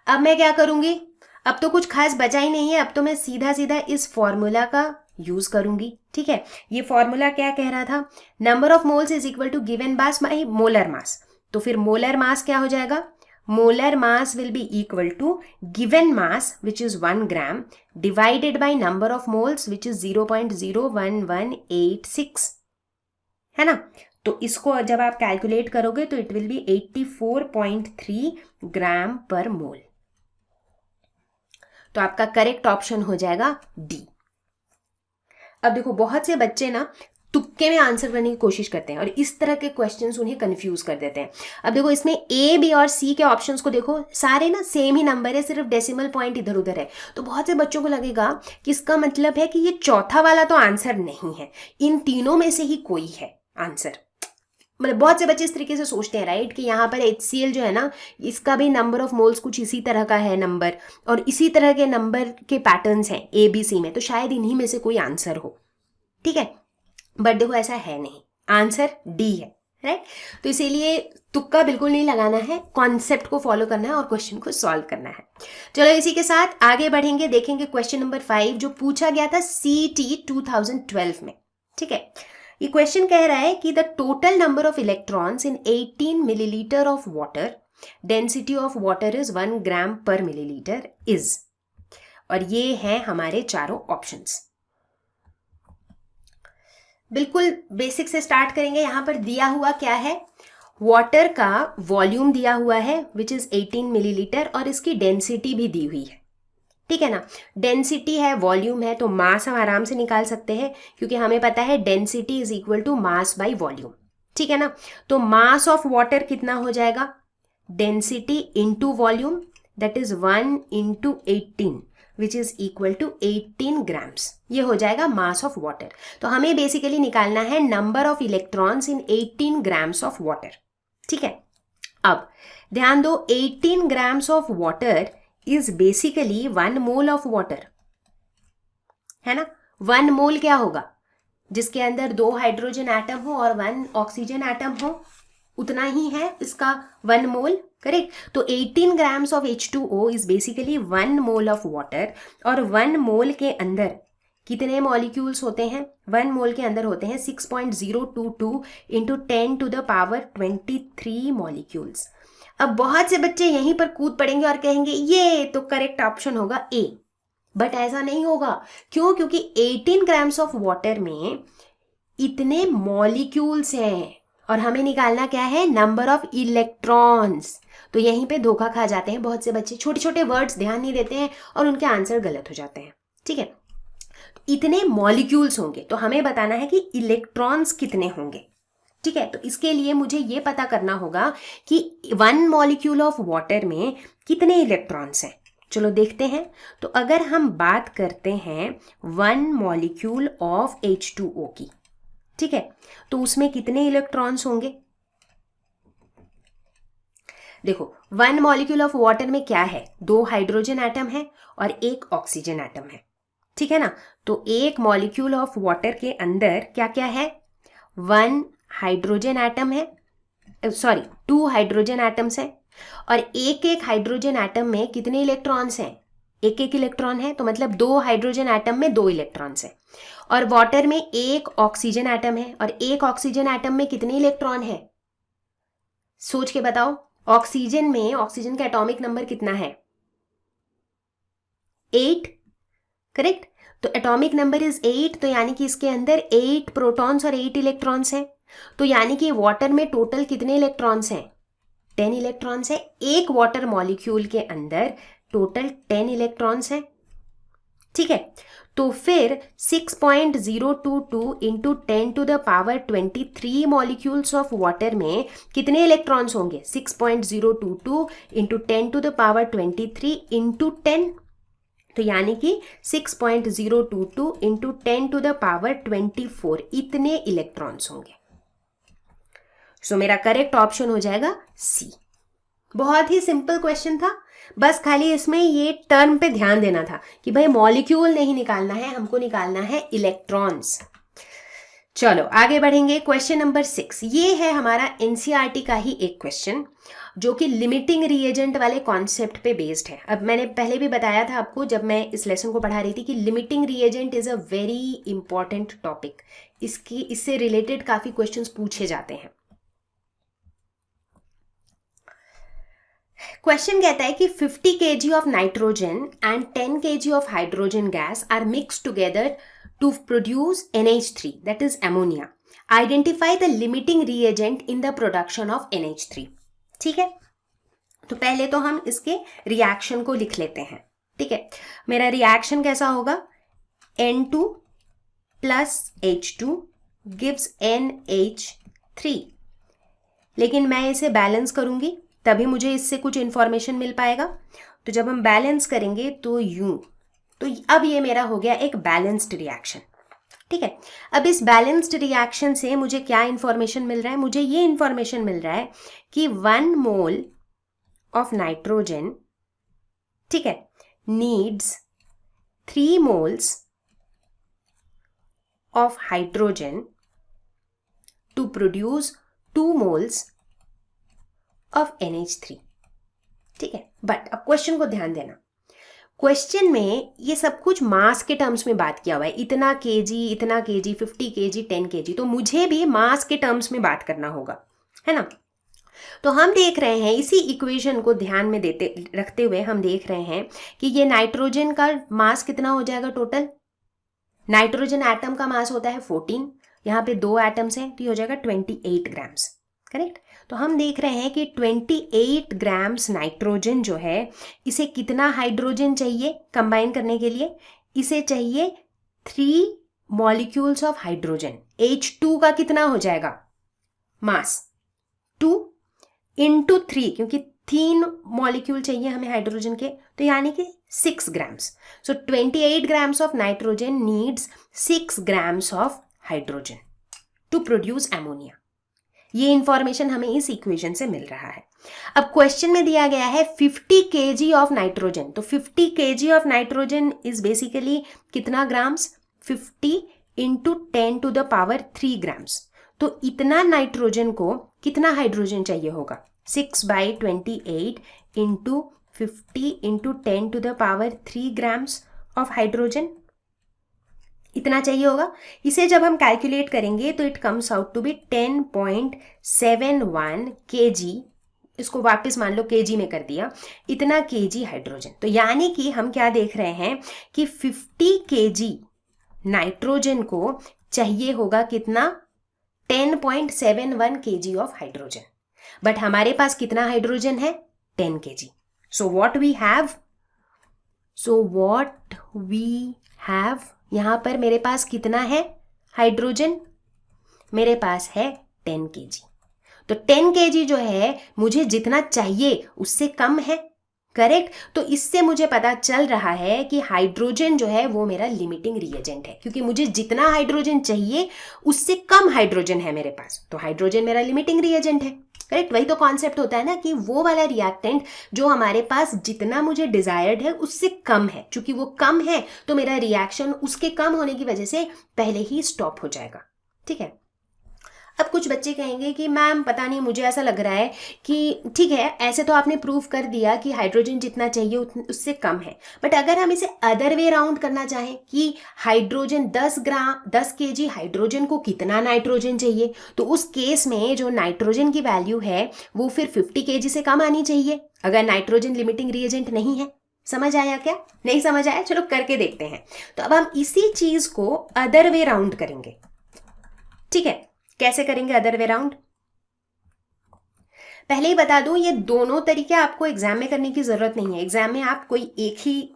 अब मैं क्या करूंगी, अब तो कुछ खास बचा ही नहीं है, अब तो मैं सीधा सीधा इस फॉर्मूला का यूज करूंगी। ठीक है, ये फॉर्मूला क्या कह रहा था, number of moles is equal to given mass by molar mass. तो फिर मोलर मास क्या हो जाएगा, molar mass will be equal to given mass which is 1 gram divided by number of moles which is 0.01186, है ना। तो इसको जब आप कैलकुलेट करोगे तो इट विल बी 84.3 ग्राम पर मोल। तो आपका करेक्ट ऑप्शन हो जाएगा डी। अब देखो बहुत से बच्चे ना तुक्के में आंसर करने की कोशिश करते हैं और इस तरह के क्वेश्चंस उन्हें कंफ्यूज कर देते हैं। अब देखो इसमें ए, बी और सी के ऑप्शंस को देखो, सारे ना सेम ही नंबर है, सिर्फ डेसिमल पॉइंट इधर उधर है। तो बहुत से बच्चों को लगेगा कि इसका मतलब है कि ये चौथा वाला तो आंसर नहीं है, इन तीनों में से ही कोई है आंसर। मतलब बहुत से बच्चे इस तरीके से सोचते हैं, राइट, कि यहाँ पर HCl जो है ना, इसका भी नंबर ऑफ मोल्स कुछ इसी तरह का है नंबर, और इसी तरह के नंबर के पैटर्न्स हैं ABC में, तो शायद इन्हीं में से कोई आंसर हो। ठीक है, बट देखो ऐसा है नहीं, आंसर D है, राइट। तो इसीलिए तुक्का बिल्कुल नहीं लगाना है, कॉन्सेप्ट को फॉलो करना है और क्वेश्चन को सॉल्व करना है। चलो इसी के साथ आगे बढ़ेंगे, देखेंगे क्वेश्चन नंबर 5 जो पूछा गया था CET 2012 में। ठीक है, ये क्वेश्चन कह रहा है कि the total number of electrons in 18 millilitre of water, density of water is 1 ग्राम पर मिलीलीटर इज, और ये हैं हमारे चारों ऑप्शंस। बिल्कुल बेसिक से स्टार्ट करेंगे। यहां पर दिया हुआ क्या है, वाटर का वॉल्यूम दिया हुआ है विच इज 18 मिलीलीटर और इसकी डेंसिटी भी दी हुई है। ठीक है ना, डेंसिटी है, वॉल्यूम है, तो मास हम आराम से निकाल सकते हैं क्योंकि हमें पता है density is equal to mass by volume. ठीक है ना, तो मास ऑफ वाटर कितना हो जाएगा, density into volume, that is 1 into 18 which is equal to 18 grams, ये हो जाएगा मास ऑफ वाटर। तो हमें बेसिकली निकालना है number of electrons in 18 grams of water. ठीक है, अब ध्यान दो, 18 grams of water is basically 1 mole of water, है ना। 1 मोल क्या होगा, जिसके अंदर 2 हाइड्रोजन एटम हो और 1 ऑक्सीजन एटम हो, उतना ही है इसका 1 मोल, करेक्ट। तो 18 grams of H2O is basically 1 mole of water, और 1 मोल के अंदर कितने मॉलिक्यूल्स होते हैं, 1 मोल के अंदर होते हैं 6.022 into 10 to the power 23 molecules. अब बहुत से बच्चे यहीं पर कूद पड़ेंगे और कहेंगे ये तो करेक्ट ऑप्शन होगा A, बट ऐसा नहीं होगा। क्यों, क्योंकि 18 ग्राम्स ऑफ वाटर में इतने मॉलिक्यूल्स हैं और हमें निकालना क्या है, नंबर ऑफ इलेक्ट्रॉन्स। तो यहीं पे धोखा खा जाते हैं बहुत से बच्चे, छोटे छोटे वर्ड्स ध्यान नहीं देते हैं और उनके आंसर गलत हो जाते हैं। ठीक है, इतने मॉलिक्यूल्स होंगे तो हमें बताना है कि इलेक्ट्रॉन्स कितने होंगे। ठीक है, तो इसके लिए मुझे ये पता करना होगा कि 1 मॉलिक्यूल ऑफ वाटर में कितने इलेक्ट्रॉन्स हैं। चलो देखते हैं। तो अगर हम बात करते हैं 1 मॉलिक्यूल ऑफ H2O की, ठीक है, तो उसमें कितने इलेक्ट्रॉन्स होंगे। देखो 1 मॉलिक्यूल ऑफ वाटर में क्या है, 2 हाइड्रोजन एटम है और 1 ऑक्सीजन एटम है। ठीक है ना, तो 1 मॉलिक्यूल ऑफ वाटर के अंदर क्या क्या है, 1 हाइड्रोजन एटम है, सॉरी 2 हाइड्रोजन एटम्स हैं, और एक एक हाइड्रोजन एटम में कितने इलेक्ट्रॉन्स हैं, एक एक इलेक्ट्रॉन है, तो मतलब 2 हाइड्रोजन एटम में 2 इलेक्ट्रॉन्स हैं। और वाटर में 1 ऑक्सीजन एटम है, और 1 ऑक्सीजन एटम में कितने इलेक्ट्रॉन है, सोच के बताओ। ऑक्सीजन में, ऑक्सीजन का एटॉमिक नंबर कितना है, 8, करेक्ट। तो एटॉमिक नंबर इज 8, तो यानी कि इसके अंदर 8 प्रोटॉन्स और 8 इलेक्ट्रॉन्स हैं। तो यानी कि वाटर में टोटल कितने इलेक्ट्रॉन्स हैं, 10 इलेक्ट्रॉन्स है। एक वाटर मॉलिक्यूल के अंदर टोटल 10 इलेक्ट्रॉन्स हैं। ठीक है, तो फिर 6.022 into 10 to the power 23 molecules of water में कितने इलेक्ट्रॉन्स होंगे, 6.022 into 10 to the power 23 into 10, तो यानी कि 6.022 इंटू 10 टू द पावर 24, इतने इलेक्ट्रॉन्स होंगे। सो मेरा करेक्ट ऑप्शन हो जाएगा सी। बहुत ही सिंपल क्वेश्चन था, बस खाली इसमें ये टर्म पे ध्यान देना था कि भाई मॉलिक्यूल नहीं निकालना है, हमको निकालना है इलेक्ट्रॉन्स। चलो आगे बढ़ेंगे। क्वेश्चन नंबर 6, ये है हमारा एनसीईआरटी का ही एक क्वेश्चन जो कि लिमिटिंग रिएजेंट वाले कॉन्सेप्ट पे बेस्ड है। अब मैंने पहले भी बताया था आपको जब मैं इस लेसन को पढ़ा रही थी कि limiting reagent is a very important topic, इससे रिलेटेड काफी क्वेश्चंस पूछे जाते हैं। क्वेश्चन कहता है कि 50 kg of nitrogen and 10 kg of hydrogen gas are mix together to produce NH3, that is ammonia. Identify the limiting reagent in the production of NH3। ठीक है, तो पहले तो हम इसके रिएक्शन को लिख लेते हैं। ठीक है, मेरा रिएक्शन कैसा होगा, N2 plus H2 gives NH3, लेकिन मैं इसे बैलेंस करूंगी तभी मुझे इससे कुछ इंफॉर्मेशन मिल पाएगा। तो जब हम बैलेंस करेंगे तो यूं, तो अब ये मेरा हो गया एक बैलेंस्ड रिएक्शन। ठीक है, अब इस बैलेंस्ड रिएक्शन से मुझे क्या इंफॉर्मेशन मिल रहा है? मुझे ये इंफॉर्मेशन मिल रहा है कि 1 मोल ऑफ नाइट्रोजन, ठीक है, needs 3 moles of hydrogen to produce 2 moles of NH3। ठीक है, बट अब क्वेश्चन को ध्यान देना, क्वेश्चन में ये सब कुछ मास के टर्म्स में बात किया हुआ है, इतना केजी, इतना केजी, 50 केजी, 10 केजी, तो मुझे भी मास के टर्म्स में बात करना होगा, है ना। तो हम देख रहे हैं, इसी इक्वेशन को ध्यान में रखते हुए हम देख रहे हैं कि ये नाइट्रोजन का मास कितना हो जाएगा टोटल। नाइट्रोजन एटम का मास होता है 14, यहाँ पे 2 एटम्स हैं तो ये हो जाएगा 28 ग्राम्स, करेक्ट। तो हम देख रहे हैं कि 28 ग्राम्स नाइट्रोजन जो है, इसे कितना हाइड्रोजन चाहिए कंबाइन करने के लिए? इसे चाहिए 3 मॉलिक्यूल्स ऑफ हाइड्रोजन। H2 का कितना हो जाएगा मास? 2 इंटू 3, क्योंकि 3 मॉलिक्यूल चाहिए हमें हाइड्रोजन के, तो यानी कि 6 grams. So 28 grams of nitrogen needs 6 grams of hydrogen to produce ammonia. ये इंफॉर्मेशन हमें इस इक्वेशन से मिल रहा है। अब क्वेश्चन में दिया गया है 50 kg ऑफ नाइट्रोजन, तो 50 kg of nitrogen is basically कितना grams? 50 into 10 to the power 3 grams. तो इतना नाइट्रोजन को कितना हाइड्रोजन चाहिए होगा? 6/28 into 50 into 10 to the power 3 grams of hydrogen, इतना चाहिए होगा। इसे जब हम कैलकुलेट करेंगे तो it comes out to be 10.71 kg। इसको वापस मान लो kg में कर दिया, इतना kg हाइड्रोजन। तो यानी कि हम क्या देख रहे हैं कि 50 kg नाइट्रोजन को चाहिए होगा कितना? 10.71 kg ऑफ हाइड्रोजन। बट हमारे पास कितना हाइड्रोजन है? 10 kg। So what we have, यहां पर मेरे पास कितना है हाइड्रोजन? मेरे पास है 10 kg। तो 10 kg जो है मुझे जितना चाहिए उससे कम है, करेक्ट। तो इससे मुझे पता चल रहा है कि हाइड्रोजन जो है वो मेरा लिमिटिंग रिएजेंट है, क्योंकि मुझे जितना हाइड्रोजन चाहिए उससे कम हाइड्रोजन है मेरे पास, तो हाइड्रोजन मेरा लिमिटिंग रिएजेंट है, करेक्ट। वही तो कॉन्सेप्ट होता है ना, कि वो वाला रिएक्टेंट जो हमारे पास जितना मुझे डिजायर्ड है उससे कम है, क्योंकि वो कम है तो मेरा रिएक्शन उसके कम होने की वजह से पहले ही स्टॉप हो जाएगा। ठीक है, अब कुछ बच्चे कहेंगे कि मैम पता नहीं, मुझे ऐसा लग रहा है कि ठीक है, ऐसे तो आपने प्रूव कर दिया कि हाइड्रोजन जितना चाहिए उससे कम है, बट अगर हम इसे अदर वे राउंड करना चाहें कि हाइड्रोजन 10 kg हाइड्रोजन को कितना नाइट्रोजन चाहिए, तो उस केस में जो नाइट्रोजन की वैल्यू है वो फिर 50 kg से कम आनी चाहिए, अगर नाइट्रोजन लिमिटिंग रिएजेंट नहीं है। समझ आया क्या? नहीं समझ आया? चलो करके देखते हैं। तो अब हम इसी चीज को अदर वे राउंड करेंगे। ठीक है, कैसे करेंगे अदर वे राउंड? पहले ही बता दूं, ये दोनों तरीके आपको एग्जाम में करने की जरूरत नहीं है। एग्जाम में आप कोई एक ही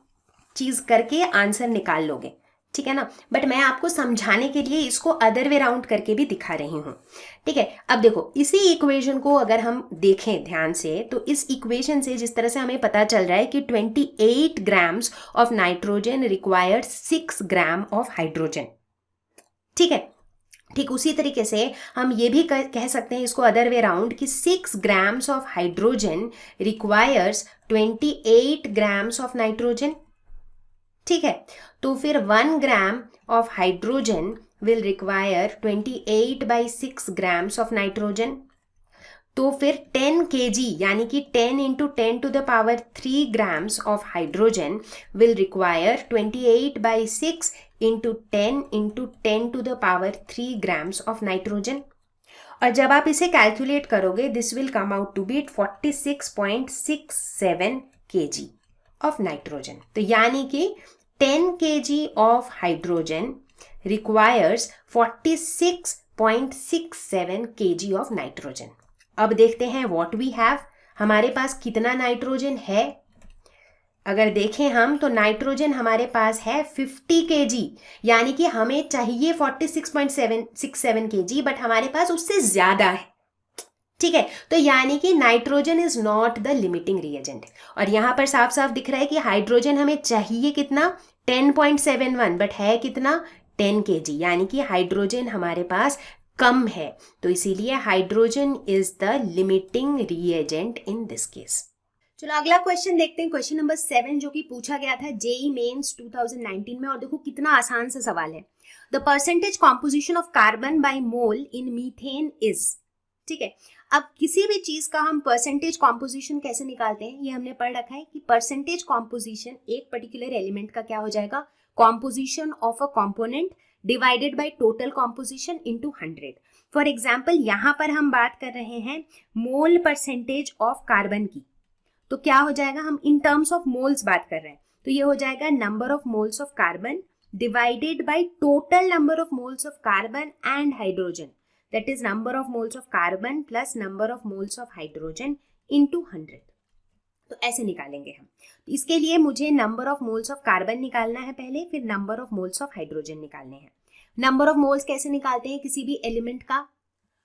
चीज करके आंसर निकाल लोगे, ठीक है ना, बट मैं आपको समझाने के लिए इसको अदर वे राउंड करके भी दिखा रही हूं। ठीक है, अब देखो इसी इक्वेशन को अगर हम देखें ध्यान से, तो इस इक्वेशन से जिस तरह से हमें पता चल रहा है कि 28 grams of nitrogen requires 6 gram of hydrogen. ठीक है, ठीक उसी तरीके से हम ये भी कह सकते हैं इसको अदर वे राउंड कि 6 grams of hydrogen requires 28 grams of nitrogen. ठीक है, तो फिर 1 gram of hydrogen will require 28/6 grams of nitrogen. तो फिर 10 kg यानी कि 10 into 10 to the power 3 grams of hydrogen will require 28/6 into 10 into 10 to the power 3 grams of nitrogen. और जब आप इसे कैलकुलेट करोगे this will come out to be 46.67 kg of nitrogen. तो यानी कि 10 kg of hydrogen requires 46.67 kg of nitrogen. अब देखते हैं व्हाट वी हैव, हमारे पास कितना नाइट्रोजन है। अगर देखें हम तो नाइट्रोजन हमारे पास है 50 kg, यानी कि हमें चाहिए 46.67 kg, बट हमारे पास उससे ज्यादा है। ठीक है, तो यानी कि nitrogen is not the limiting reagent. और यहां पर साफ साफ दिख रहा है कि हाइड्रोजन हमें चाहिए कितना, 10.71, बट है कितना, 10 kg, यानी कि हाइड्रोजन हमारे पास कम है। तो इसीलिए hydrogen is the limiting reagent in this case. चलो अगला क्वेश्चन देखते हैं, क्वेश्चन नंबर 7, जो कि पूछा गया था जेई मेंस 2019 में। और देखो कितना आसान सा सवाल है। The percentage composition of carbon by mole in methane is. ठीक है, अब किसी भी चीज का हम परसेंटेज कॉम्पोजिशन कैसे निकालते हैं, ये हमने पढ़ रखा है कि परसेंटेज कॉम्पोजिशन एक पर्टिकुलर एलिमेंट का क्या हो जाएगा, composition of a component divided by total composition into 100। For example यहाँ पर हम बात कर रहे हैं मोल परसेंटेज ऑफ कार्बन की, तो क्या हो जाएगा, हम इन टर्म्स ऑफ मोल्स बात कर रहे हैं, तो ये हो जाएगा number of moles of carbon divided by total number of moles of carbon and hydrogen, that is number of moles of carbon plus number of moles of hydrogen into 100। तो ऐसे निकालेंगे हम। तो इसके लिए मुझे number of moles of carbon निकालना है पहले, फिर number of moles of hydrogen निकालने हैं। नंबर ऑफ मोल्स कैसे निकालते हैं, किसी भी एलिमेंट का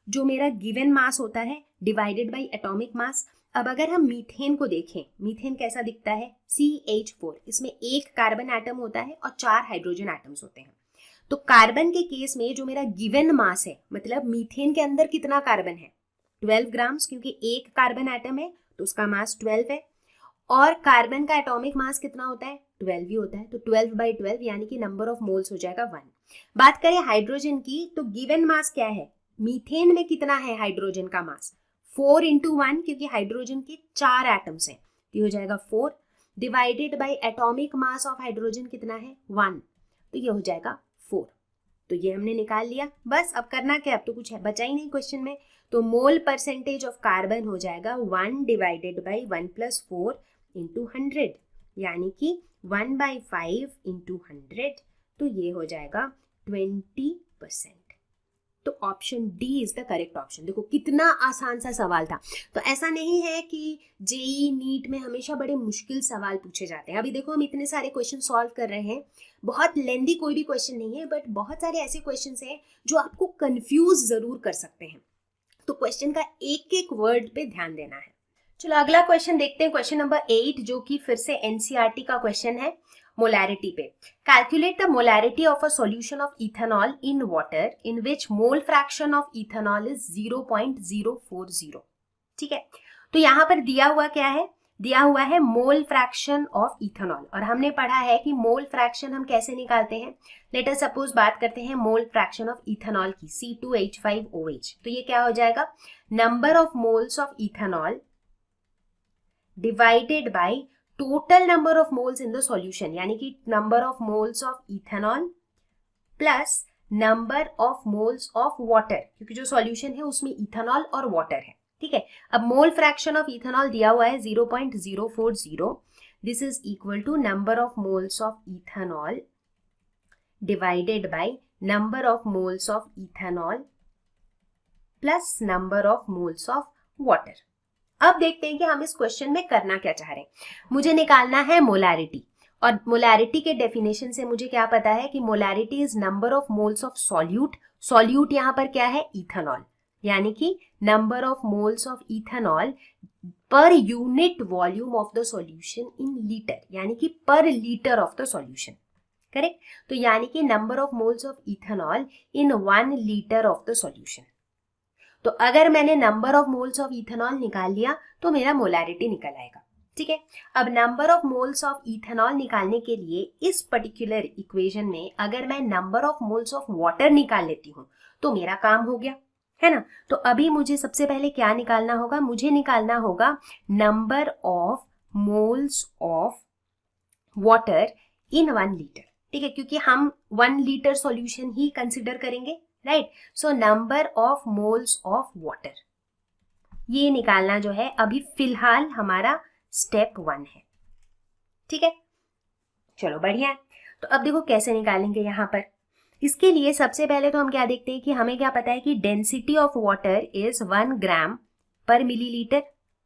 जो मेरा गिवन मास होता है डिवाइडेड बाय एटॉमिक मास। अब अगर हम मीथेन को देखें, मीथेन कैसा दिखता है, CH4, इसमें एक कार्बन एटम होता है और 4 हाइड्रोजन एटम्स होते हैं। तो कार्बन के केस में जो मेरा गिवन मास है, मतलब मीथेन के अंदर कितना कार्बन है, 12 ग्राम्स, क्योंकि एक कार्बन एटम है तो उसका मास 12 है। और कार्बन का एटॉमिक मास कितना होता है, 12 ही होता है, तो 12/12 यानी कि नंबर ऑफ मोल्स हो जाएगा 1। बात करें हाइड्रोजन की, तो गिवन मास क्या है, मीथेन में कितना है हाइड्रोजन का मास, 4 × 1, क्योंकि हाइड्रोजन के 4 एटम्स हैं, तो ये हो जाएगा 4 divided by atomic mass of hydrogen कितना है, 1, तो ये हो जाएगा 4। तो ये हमने निकाल लिया। बस अब करना क्या, अब तो कुछ है बचा ही नहीं क्वेश्चन में। तो मोल परसेंटेज ऑफ कार्बन हो जाएगा 1 डिवाइडेड बाई 1 + 4 × 100, यानी कि 1/5 × 100, तो ये हो जाएगा 20%। तो option D is the correct option. देखो कितना आसान सा सवाल था। तो ऐसा नहीं है कि जेई नीट में हमेशा बड़े मुश्किल सवाल पूछे जाते हैं। अभी देखो हम इतने सारे क्वेश्चन सॉल्व कर रहे हैं, बहुत लेंदी कोई भी क्वेश्चन नहीं है, बट बहुत सारे ऐसे क्वेश्चन हैं जो आपको कंफ्यूज जरूर कर सकते हैं। तो क्वेश्चन का एक एक वर्ड पे ध्यान देना है। चलो अगला क्वेश्चन देखते हैं, क्वेश्चन नंबर 8, जो कि फिर से एनसीईआरटी का क्वेश्चन है मोलैरिटी पे। Calculate the molarity of a solution of ethanol in water in which mole fraction of ethanol is 0.040। ठीक है, तो यहाँ पर दिया हुआ क्या है, दिया हुआ है मोल फ्रैक्शन ऑफ इथेनॉल, और हमने पढ़ा है कि मोल फ्रैक्शन हम कैसे निकालते हैं। लेट अस सपोज बात करते हैं मोल फ्रैक्शन ऑफ इथेनॉल की, C2H5OH, तो ये क्या हो जाएगा, number of moles of ethanol divided by total number of moles in the solution, यानी कि number of moles of ethanol plus number of moles of water, क्योंकि जो सॉल्यूशन है उसमें इथेनॉल और वाटर है। ठीक है, अब मोल फ्रैक्शन ऑफ इथेनॉल दिया हुआ है 0.040, this is equal to number of moles of ethanol divided by number of moles of ethanol plus number of moles of water. अब देखते हैं कि हम इस क्वेश्चन में करना क्या चाह रहे हैं। मुझे निकालना है मोलैरिटी, और मोलैरिटी के डेफिनेशन से मुझे क्या पता है कि molarity is number of moles of solute. Solute यहाँ पर क्या है, इथेनॉल, यानी कि number of moles of ethanol per unit volume of the solution in litre, यानी कि पर litre of the solution. Correct, तो यानी कि number of moles of ethanol in 1 litre of the solution. तो अगर मैंने number of moles of ethanol निकाल लिया तो मेरा मोलैरिटी निकल आएगा। ठीक है, अब number of moles of ethanol निकालने के लिए इस पर्टिकुलर इक्वेशन में अगर मैं number of moles of water निकाल लेती हूँ तो मेरा काम हो गया, है ना। तो अभी मुझे सबसे पहले क्या निकालना होगा, मुझे निकालना होगा number of moles of water in 1 litre. ठीक है, क्योंकि हम 1 लीटर सॉल्यूशन ही कंसिडर करेंगे, right. So number of moles of water, ये निकालना जो है अभी फिलहाल हमारा स्टेप 1 है। ठीक है, चलो बढ़िया है। तो अब देखो कैसे निकालेंगे यहाँ पर। इसके लिए सबसे पहले तो हम क्या देखते हैं कि हमें क्या पता है कि डेंसिटी ऑफ वाटर इज 1 ग्राम पर मिलीलीटर,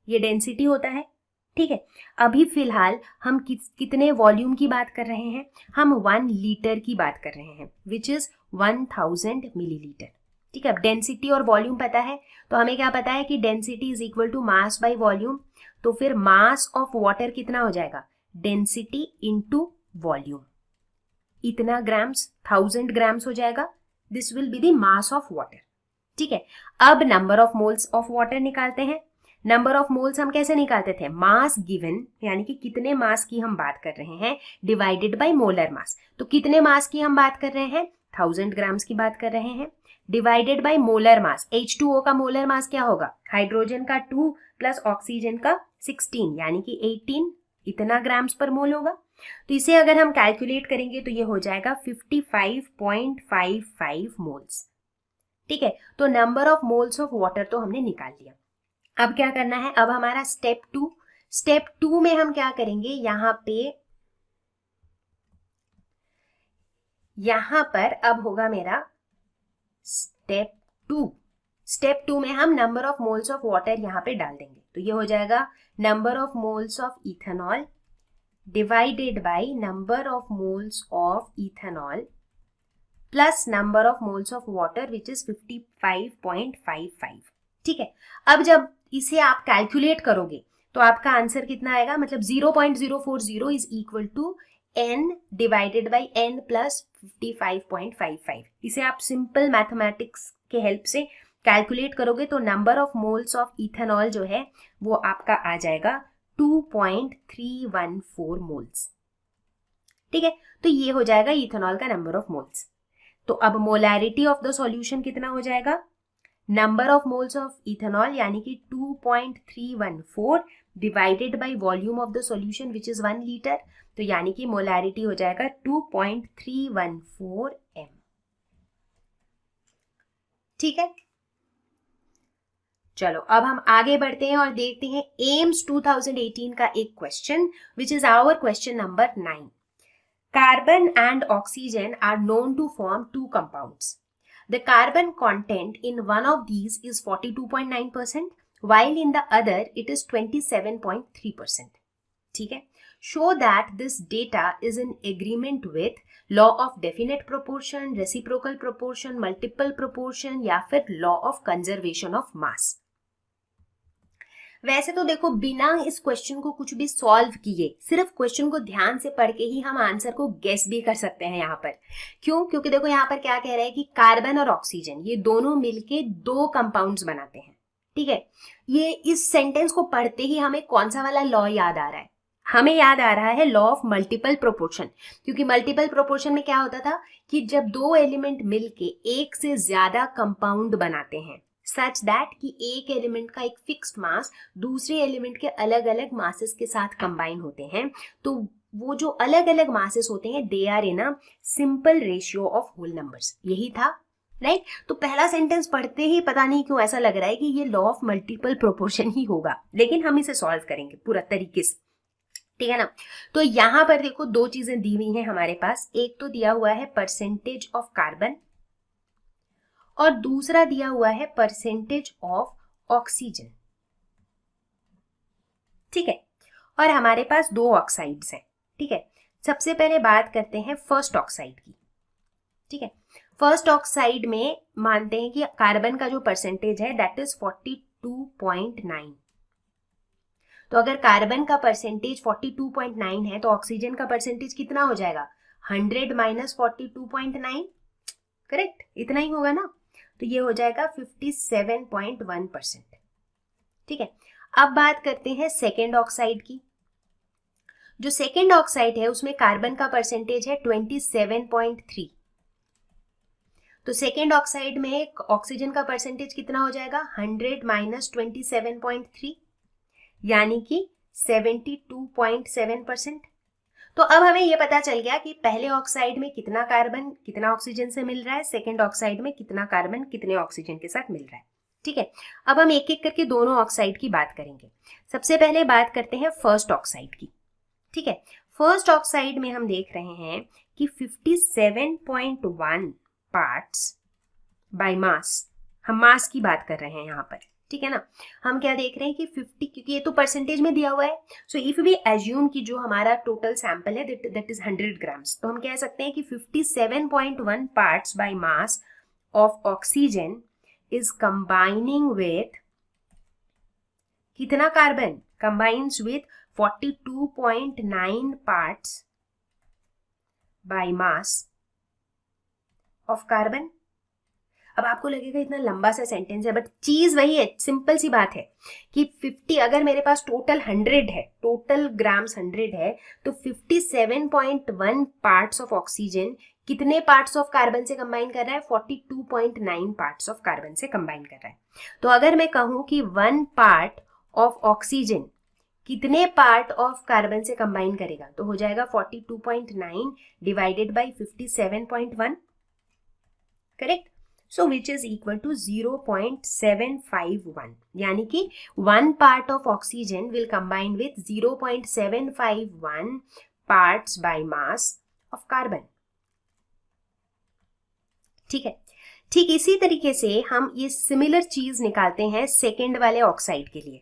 ये डेंसिटी होता है। ठीक है, अभी फिलहाल हम कितने वॉल्यूम की बात कर रहे हैं, हम 1 लीटर की बात कर रहे हैं, विच इज 1000 मिलीलीटर। ठीक है, अब डेंसिटी और वॉल्यूम पता है, तो हमें क्या पता है कि density is equal to mass by volume, तो फिर मास ऑफ वाटर कितना हो जाएगा, डेंसिटी इनटू वॉल्यूम, इतना ग्राम्स, 1000 ग्राम्स हो जाएगा, this will be the mass of water. ठीक है, अब number of moles of water निकालते हैं। नंबर ऑफ मोल्स हम कैसे निकालते थे, मास गिवन, यानी कि कितने मास की हम बात कर रहे हैं, डिवाइडेड बाय मोलर मास। तो कितने मास की हम बात कर रहे हैं, 1000 ग्राम्स की बात कर रहे हैं, divided by molar mass. H2O का मोलर मास क्या होगा, हाइड्रोजन का 2 प्लस ऑक्सीजन का 16, यानी कि 18 इतना ग्राम्स पर मोल होगा। तो इसे अगर हम कैलकुलेट करेंगे तो ये हो जाएगा 55.55 मोल्स। ठीक है, तो number of moles of water तो हमने निकाल लिया। अब क्या करना है, अब हमारा स्टेप 2 में हम क्या करेंगे, यहां पर अब होगा मेरा स्टेप 2 में हम number of moles of water यहां पे डाल देंगे, तो ये हो जाएगा number of moles of ethanol divided by number of moles of ethanol plus number of moles of water which is 55.55। ठीक है, अब जब इसे आप कैलकुलेट करोगे तो आपका आंसर कितना आएगा, मतलब 0.040 is equal to n divided by n plus 55.55। इसे आप सिंपल मैथमेटिक्स के हेल्प से कैलकुलेट करोगे तो number of moles of ethanol जो है वो आपका आ जाएगा 2.314 मोल्स। ठीक है, तो ये हो जाएगा इथेनॉल का नंबर ऑफ मोल्स। तो अब मोलैरिटी ऑफ द सॉल्यूशन कितना हो जाएगा, number of moles of ethanol यानी कि 2.314 divided by volume of the solution which is 1 litre, तो यानी कि मोलैरिटी हो जाएगा 2.314 m। ठीक है, चलो अब हम आगे बढ़ते हैं और देखते हैं एम्स 2018 का एक question which is our question number 9। Carbon and oxygen are known to form two compounds. The carbon content in one of these is 42.9%, while in the other it is 27.3%. ठीक है, show that this data is in agreement with law of definite proportion, reciprocal proportion, multiple proportion या फिर law of conservation of mass. वैसे तो देखो बिना इस question को कुछ भी सॉल्व किए, सिर्फ क्वेश्चन को ध्यान से पढ़ के ही हम आंसर को गेस भी कर सकते हैं यहाँ पर। क्यों, क्योंकि देखो यहाँ पर क्या कह रहा है कि कार्बन और ऑक्सीजन ये दोनों मिलके 2 कंपाउंड्स बनाते हैं। ठीक है, ये इस सेंटेंस को पढ़ते ही हमें कौन सा वाला लॉ याद आ रहा है, हमें याद आ रहा है लॉ ऑफ मल्टीपल प्रोपोर्शन। क्योंकि मल्टीपल प्रोपोर्शन में क्या होता था कि जब 2 एलिमेंट मिलके एक से ज्यादा कंपाउंड बनाते हैं सच दैट कि एक एलिमेंट का एक फिक्स्ड मास दूसरे एलिमेंट के अलग अलग मासेस के साथ कंबाइन होते हैं, तो वो जो अलग अलग मासेस होते हैं they are in a simple ratio of whole numbers. यही था, राइट। तो पहला सेंटेंस पढ़ते ही पता नहीं क्यों ऐसा लग रहा है कि ये लॉ ऑफ मल्टीपल प्रोपोर्शन ही होगा, लेकिन हम इसे सॉल्व करेंगे पूरा तरीके से। ठीक है ना, तो यहां पर देखो 2 चीजें दी हुई हैं हमारे पास, एक तो दिया हुआ है परसेंटेज ऑफ कार्बन और दूसरा दिया हुआ है परसेंटेज ऑफ ऑक्सीजन। ठीक है, और हमारे पास 2 ऑक्साइड्स हैं। ठीक है, सबसे पहले बात करते हैं फर्स्ट ऑक्साइड की। ठीक है, फर्स्ट ऑक्साइड में मानते हैं कि कार्बन का जो परसेंटेज है दैट इज 42.9। तो अगर कार्बन का परसेंटेज 42.9 है तो ऑक्सीजन का परसेंटेज कितना हो जाएगा, 100 माइनस 42.9, करेक्ट, इतना ही होगा ना। तो ये हो जाएगा 57.1%। ठीक है, अब बात करते हैं सेकेंड ऑक्साइड की। जो सेकेंड ऑक्साइड है उसमें कार्बन का परसेंटेज है 27.3। तो सेकेंड ऑक्साइड में ऑक्सीजन का परसेंटेज कितना हो जाएगा, 100 माइनस 27.3 यानी कि 72.7%। तो अब हमें यह पता चल गया कि पहले ऑक्साइड में कितना कार्बन कितना ऑक्सीजन से मिल रहा है, सेकेंड ऑक्साइड में कितना कार्बन कितने ऑक्सीजन के साथ मिल रहा है। ठीक है, अब हम एक एक करके दोनों ऑक्साइड की बात करेंगे। सबसे पहले बात करते हैं फर्स्ट ऑक्साइड की। ठीक है, फर्स्ट ऑक्साइड में हम देख रहे हैं कि 57.1 पार्ट्स बाय मास, हम मास की बात कर रहे हैं यहाँ पर। ठीक है ना। हम क्या देख रहे हैं कि 50, क्योंकि ये तो परसेंटेज में दिया हुआ है, सो इफ वी एज्यूम कि जो हमारा टोटल सैंपल है दैट इज 100 ग्राम्स, तो हम कह सकते हैं कि 57.1 parts by mass of oxygen is combining with कितना carbon, combines with 42.9 parts by mass of carbon. अब आपको लगेगा इतना लंबा सा सेंटेंस है, बट चीज वही है, सिंपल सी बात है कि 50, अगर मेरे पास टोटल 100 है, टोटल ग्राम्स 100 है, तो 57.1 पार्ट्स ऑफ ऑक्सीजन कितने पार्ट्स ऑफ कार्बन से कंबाइन कर रहा है, 42.9 पार्ट्स ऑफ कार्बन से कंबाइन कर रहा है। तो अगर मैं कहूं कि 1 पार्ट ऑफ ऑक्सीजन कितने पार्ट ऑफ कार्बन से कंबाइन करेगा, तो हो जाएगा 42.9 divided by 57.1, correct. So which is equal to 0.751, यानी कि 1 part of oxygen will combine with 0.751 parts by mass of carbon. ठीक है, ठीक इसी तरीके से हम ये सिमिलर चीज निकालते हैं सेकेंड वाले ऑक्साइड के लिए।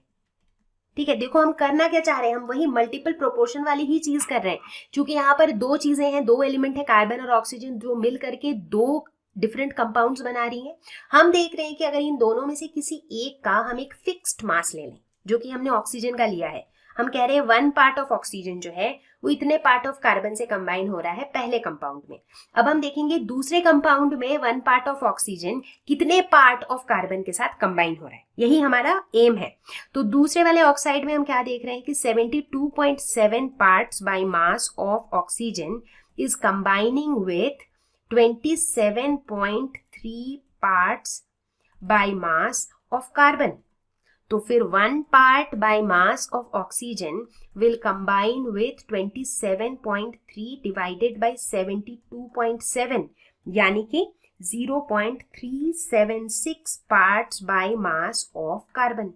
ठीक है, देखो हम करना क्या चाह रहे हैं, हम वही मल्टीपल प्रोपोर्शन वाली ही चीज कर रहे हैं, क्योंकि यहाँ पर दो चीजें हैं, दो एलिमेंट है कार्बन और ऑक्सीजन, जो मिल करके दो डिफरेंट कंपाउंड्स बना रही हैं। हम देख रहे हैं कि अगर इन दोनों में से किसी एक का हम एक फिक्स्ड मास ले लें, जो कि हमने ऑक्सीजन का लिया है, हम कह रहे हैं 1 पार्ट ऑफ ऑक्सीजन जो है वो इतने पार्ट ऑफ कार्बन से कंबाइन हो रहा है पहले कंपाउंड में। अब हम देखेंगे दूसरे कंपाउंड में 1 पार्ट ऑफ ऑक्सीजन कितने पार्ट ऑफ कार्बन के साथ कंबाइन हो रहा है, यही हमारा एम है। तो दूसरे वाले ऑक्साइड में हम क्या देख रहे हैं कि 72.7 parts by mass of oxygen is combining with 27.3 parts by mass of carbon. तो फिर 1 part by mass of oxygen will combine with 27.3 divided by 72.7, यानी कि 0.376 parts by mass of carbon.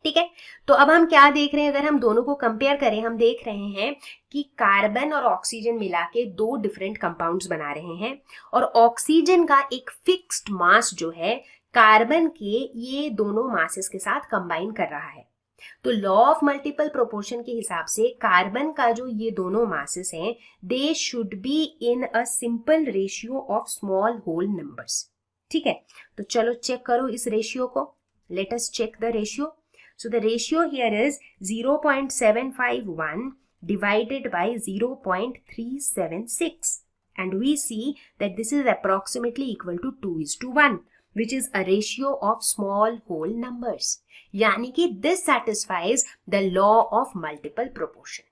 ठीक है, तो अब हम क्या देख रहे हैं, अगर हम दोनों को कंपेयर करें, हम देख रहे हैं कि कार्बन और ऑक्सीजन मिला के दो डिफरेंट कंपाउंड्स बना रहे हैं, और ऑक्सीजन का एक फिक्स्ड मास जो है कार्बन के ये दोनों मासेस के साथ कंबाइन कर रहा है। तो लॉ ऑफ मल्टीपल प्रोपोर्शन के हिसाब से कार्बन का जो ये दोनों मासेस हैं, they should be in a simple ratio of small whole numbers. ठीक है, तो चलो चेक करो इस रेशियो को, let us check the ratio. So the ratio here is 0.751 divided by 0.376, and we see that this is approximately equal to 2:1, which is a ratio of small whole numbers. यानी कि this satisfies the law of multiple proportion.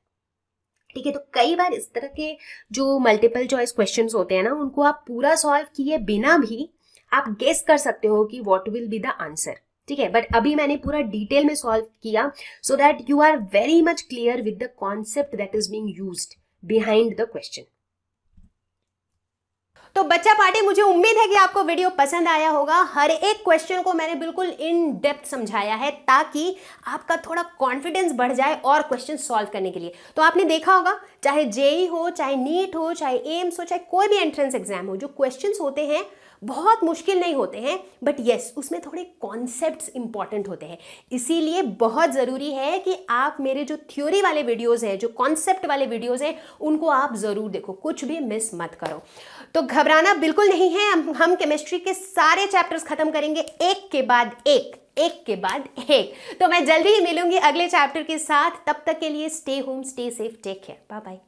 ठीक है, तो कई बार इस तरह के जो मल्टीपल चॉइस क्वेश्चंस होते हैं ना, उनको आप पूरा सॉल्व किए बिना भी आप गेस कर सकते हो कि what will be the answer. ठीक है, बट अभी मैंने पूरा डिटेल में सॉल्व किया so that you are very much clear with the concept that is being used behind the question. तो बच्चा पार्टी, मुझे उम्मीद है कि आपको वीडियो पसंद आया होगा। हर एक क्वेश्चन को मैंने बिल्कुल इन डेप्थ समझाया है ताकि आपका थोड़ा कॉन्फिडेंस बढ़ जाए और क्वेश्चन सॉल्व करने के लिए। तो आपने देखा होगा, चाहे जेई हो, चाहे नीट हो, चाहे एम्स हो, चाहे कोई भी एंट्रेंस एग्जाम हो, जो क्वेश्चंस होते हैं बहुत मुश्किल नहीं होते हैं, बट यस उसमें थोड़े कॉन्सेप्ट्स इंपॉर्टेंट होते हैं। इसीलिए बहुत ज़रूरी है कि आप मेरे जो थ्योरी वाले वीडियोस हैं, जो कॉन्सेप्ट वाले वीडियोस हैं, उनको आप ज़रूर देखो, कुछ भी मिस मत करो। तो घबराना बिल्कुल नहीं है, हम केमिस्ट्री के सारे चैप्टर्स खत्म करेंगे एक के बाद एक, एक के बाद एक। तो मैं जल्दी ही मिलूंगी अगले चैप्टर के साथ, तब तक के लिए stay home, stay safe, take care, bye bye.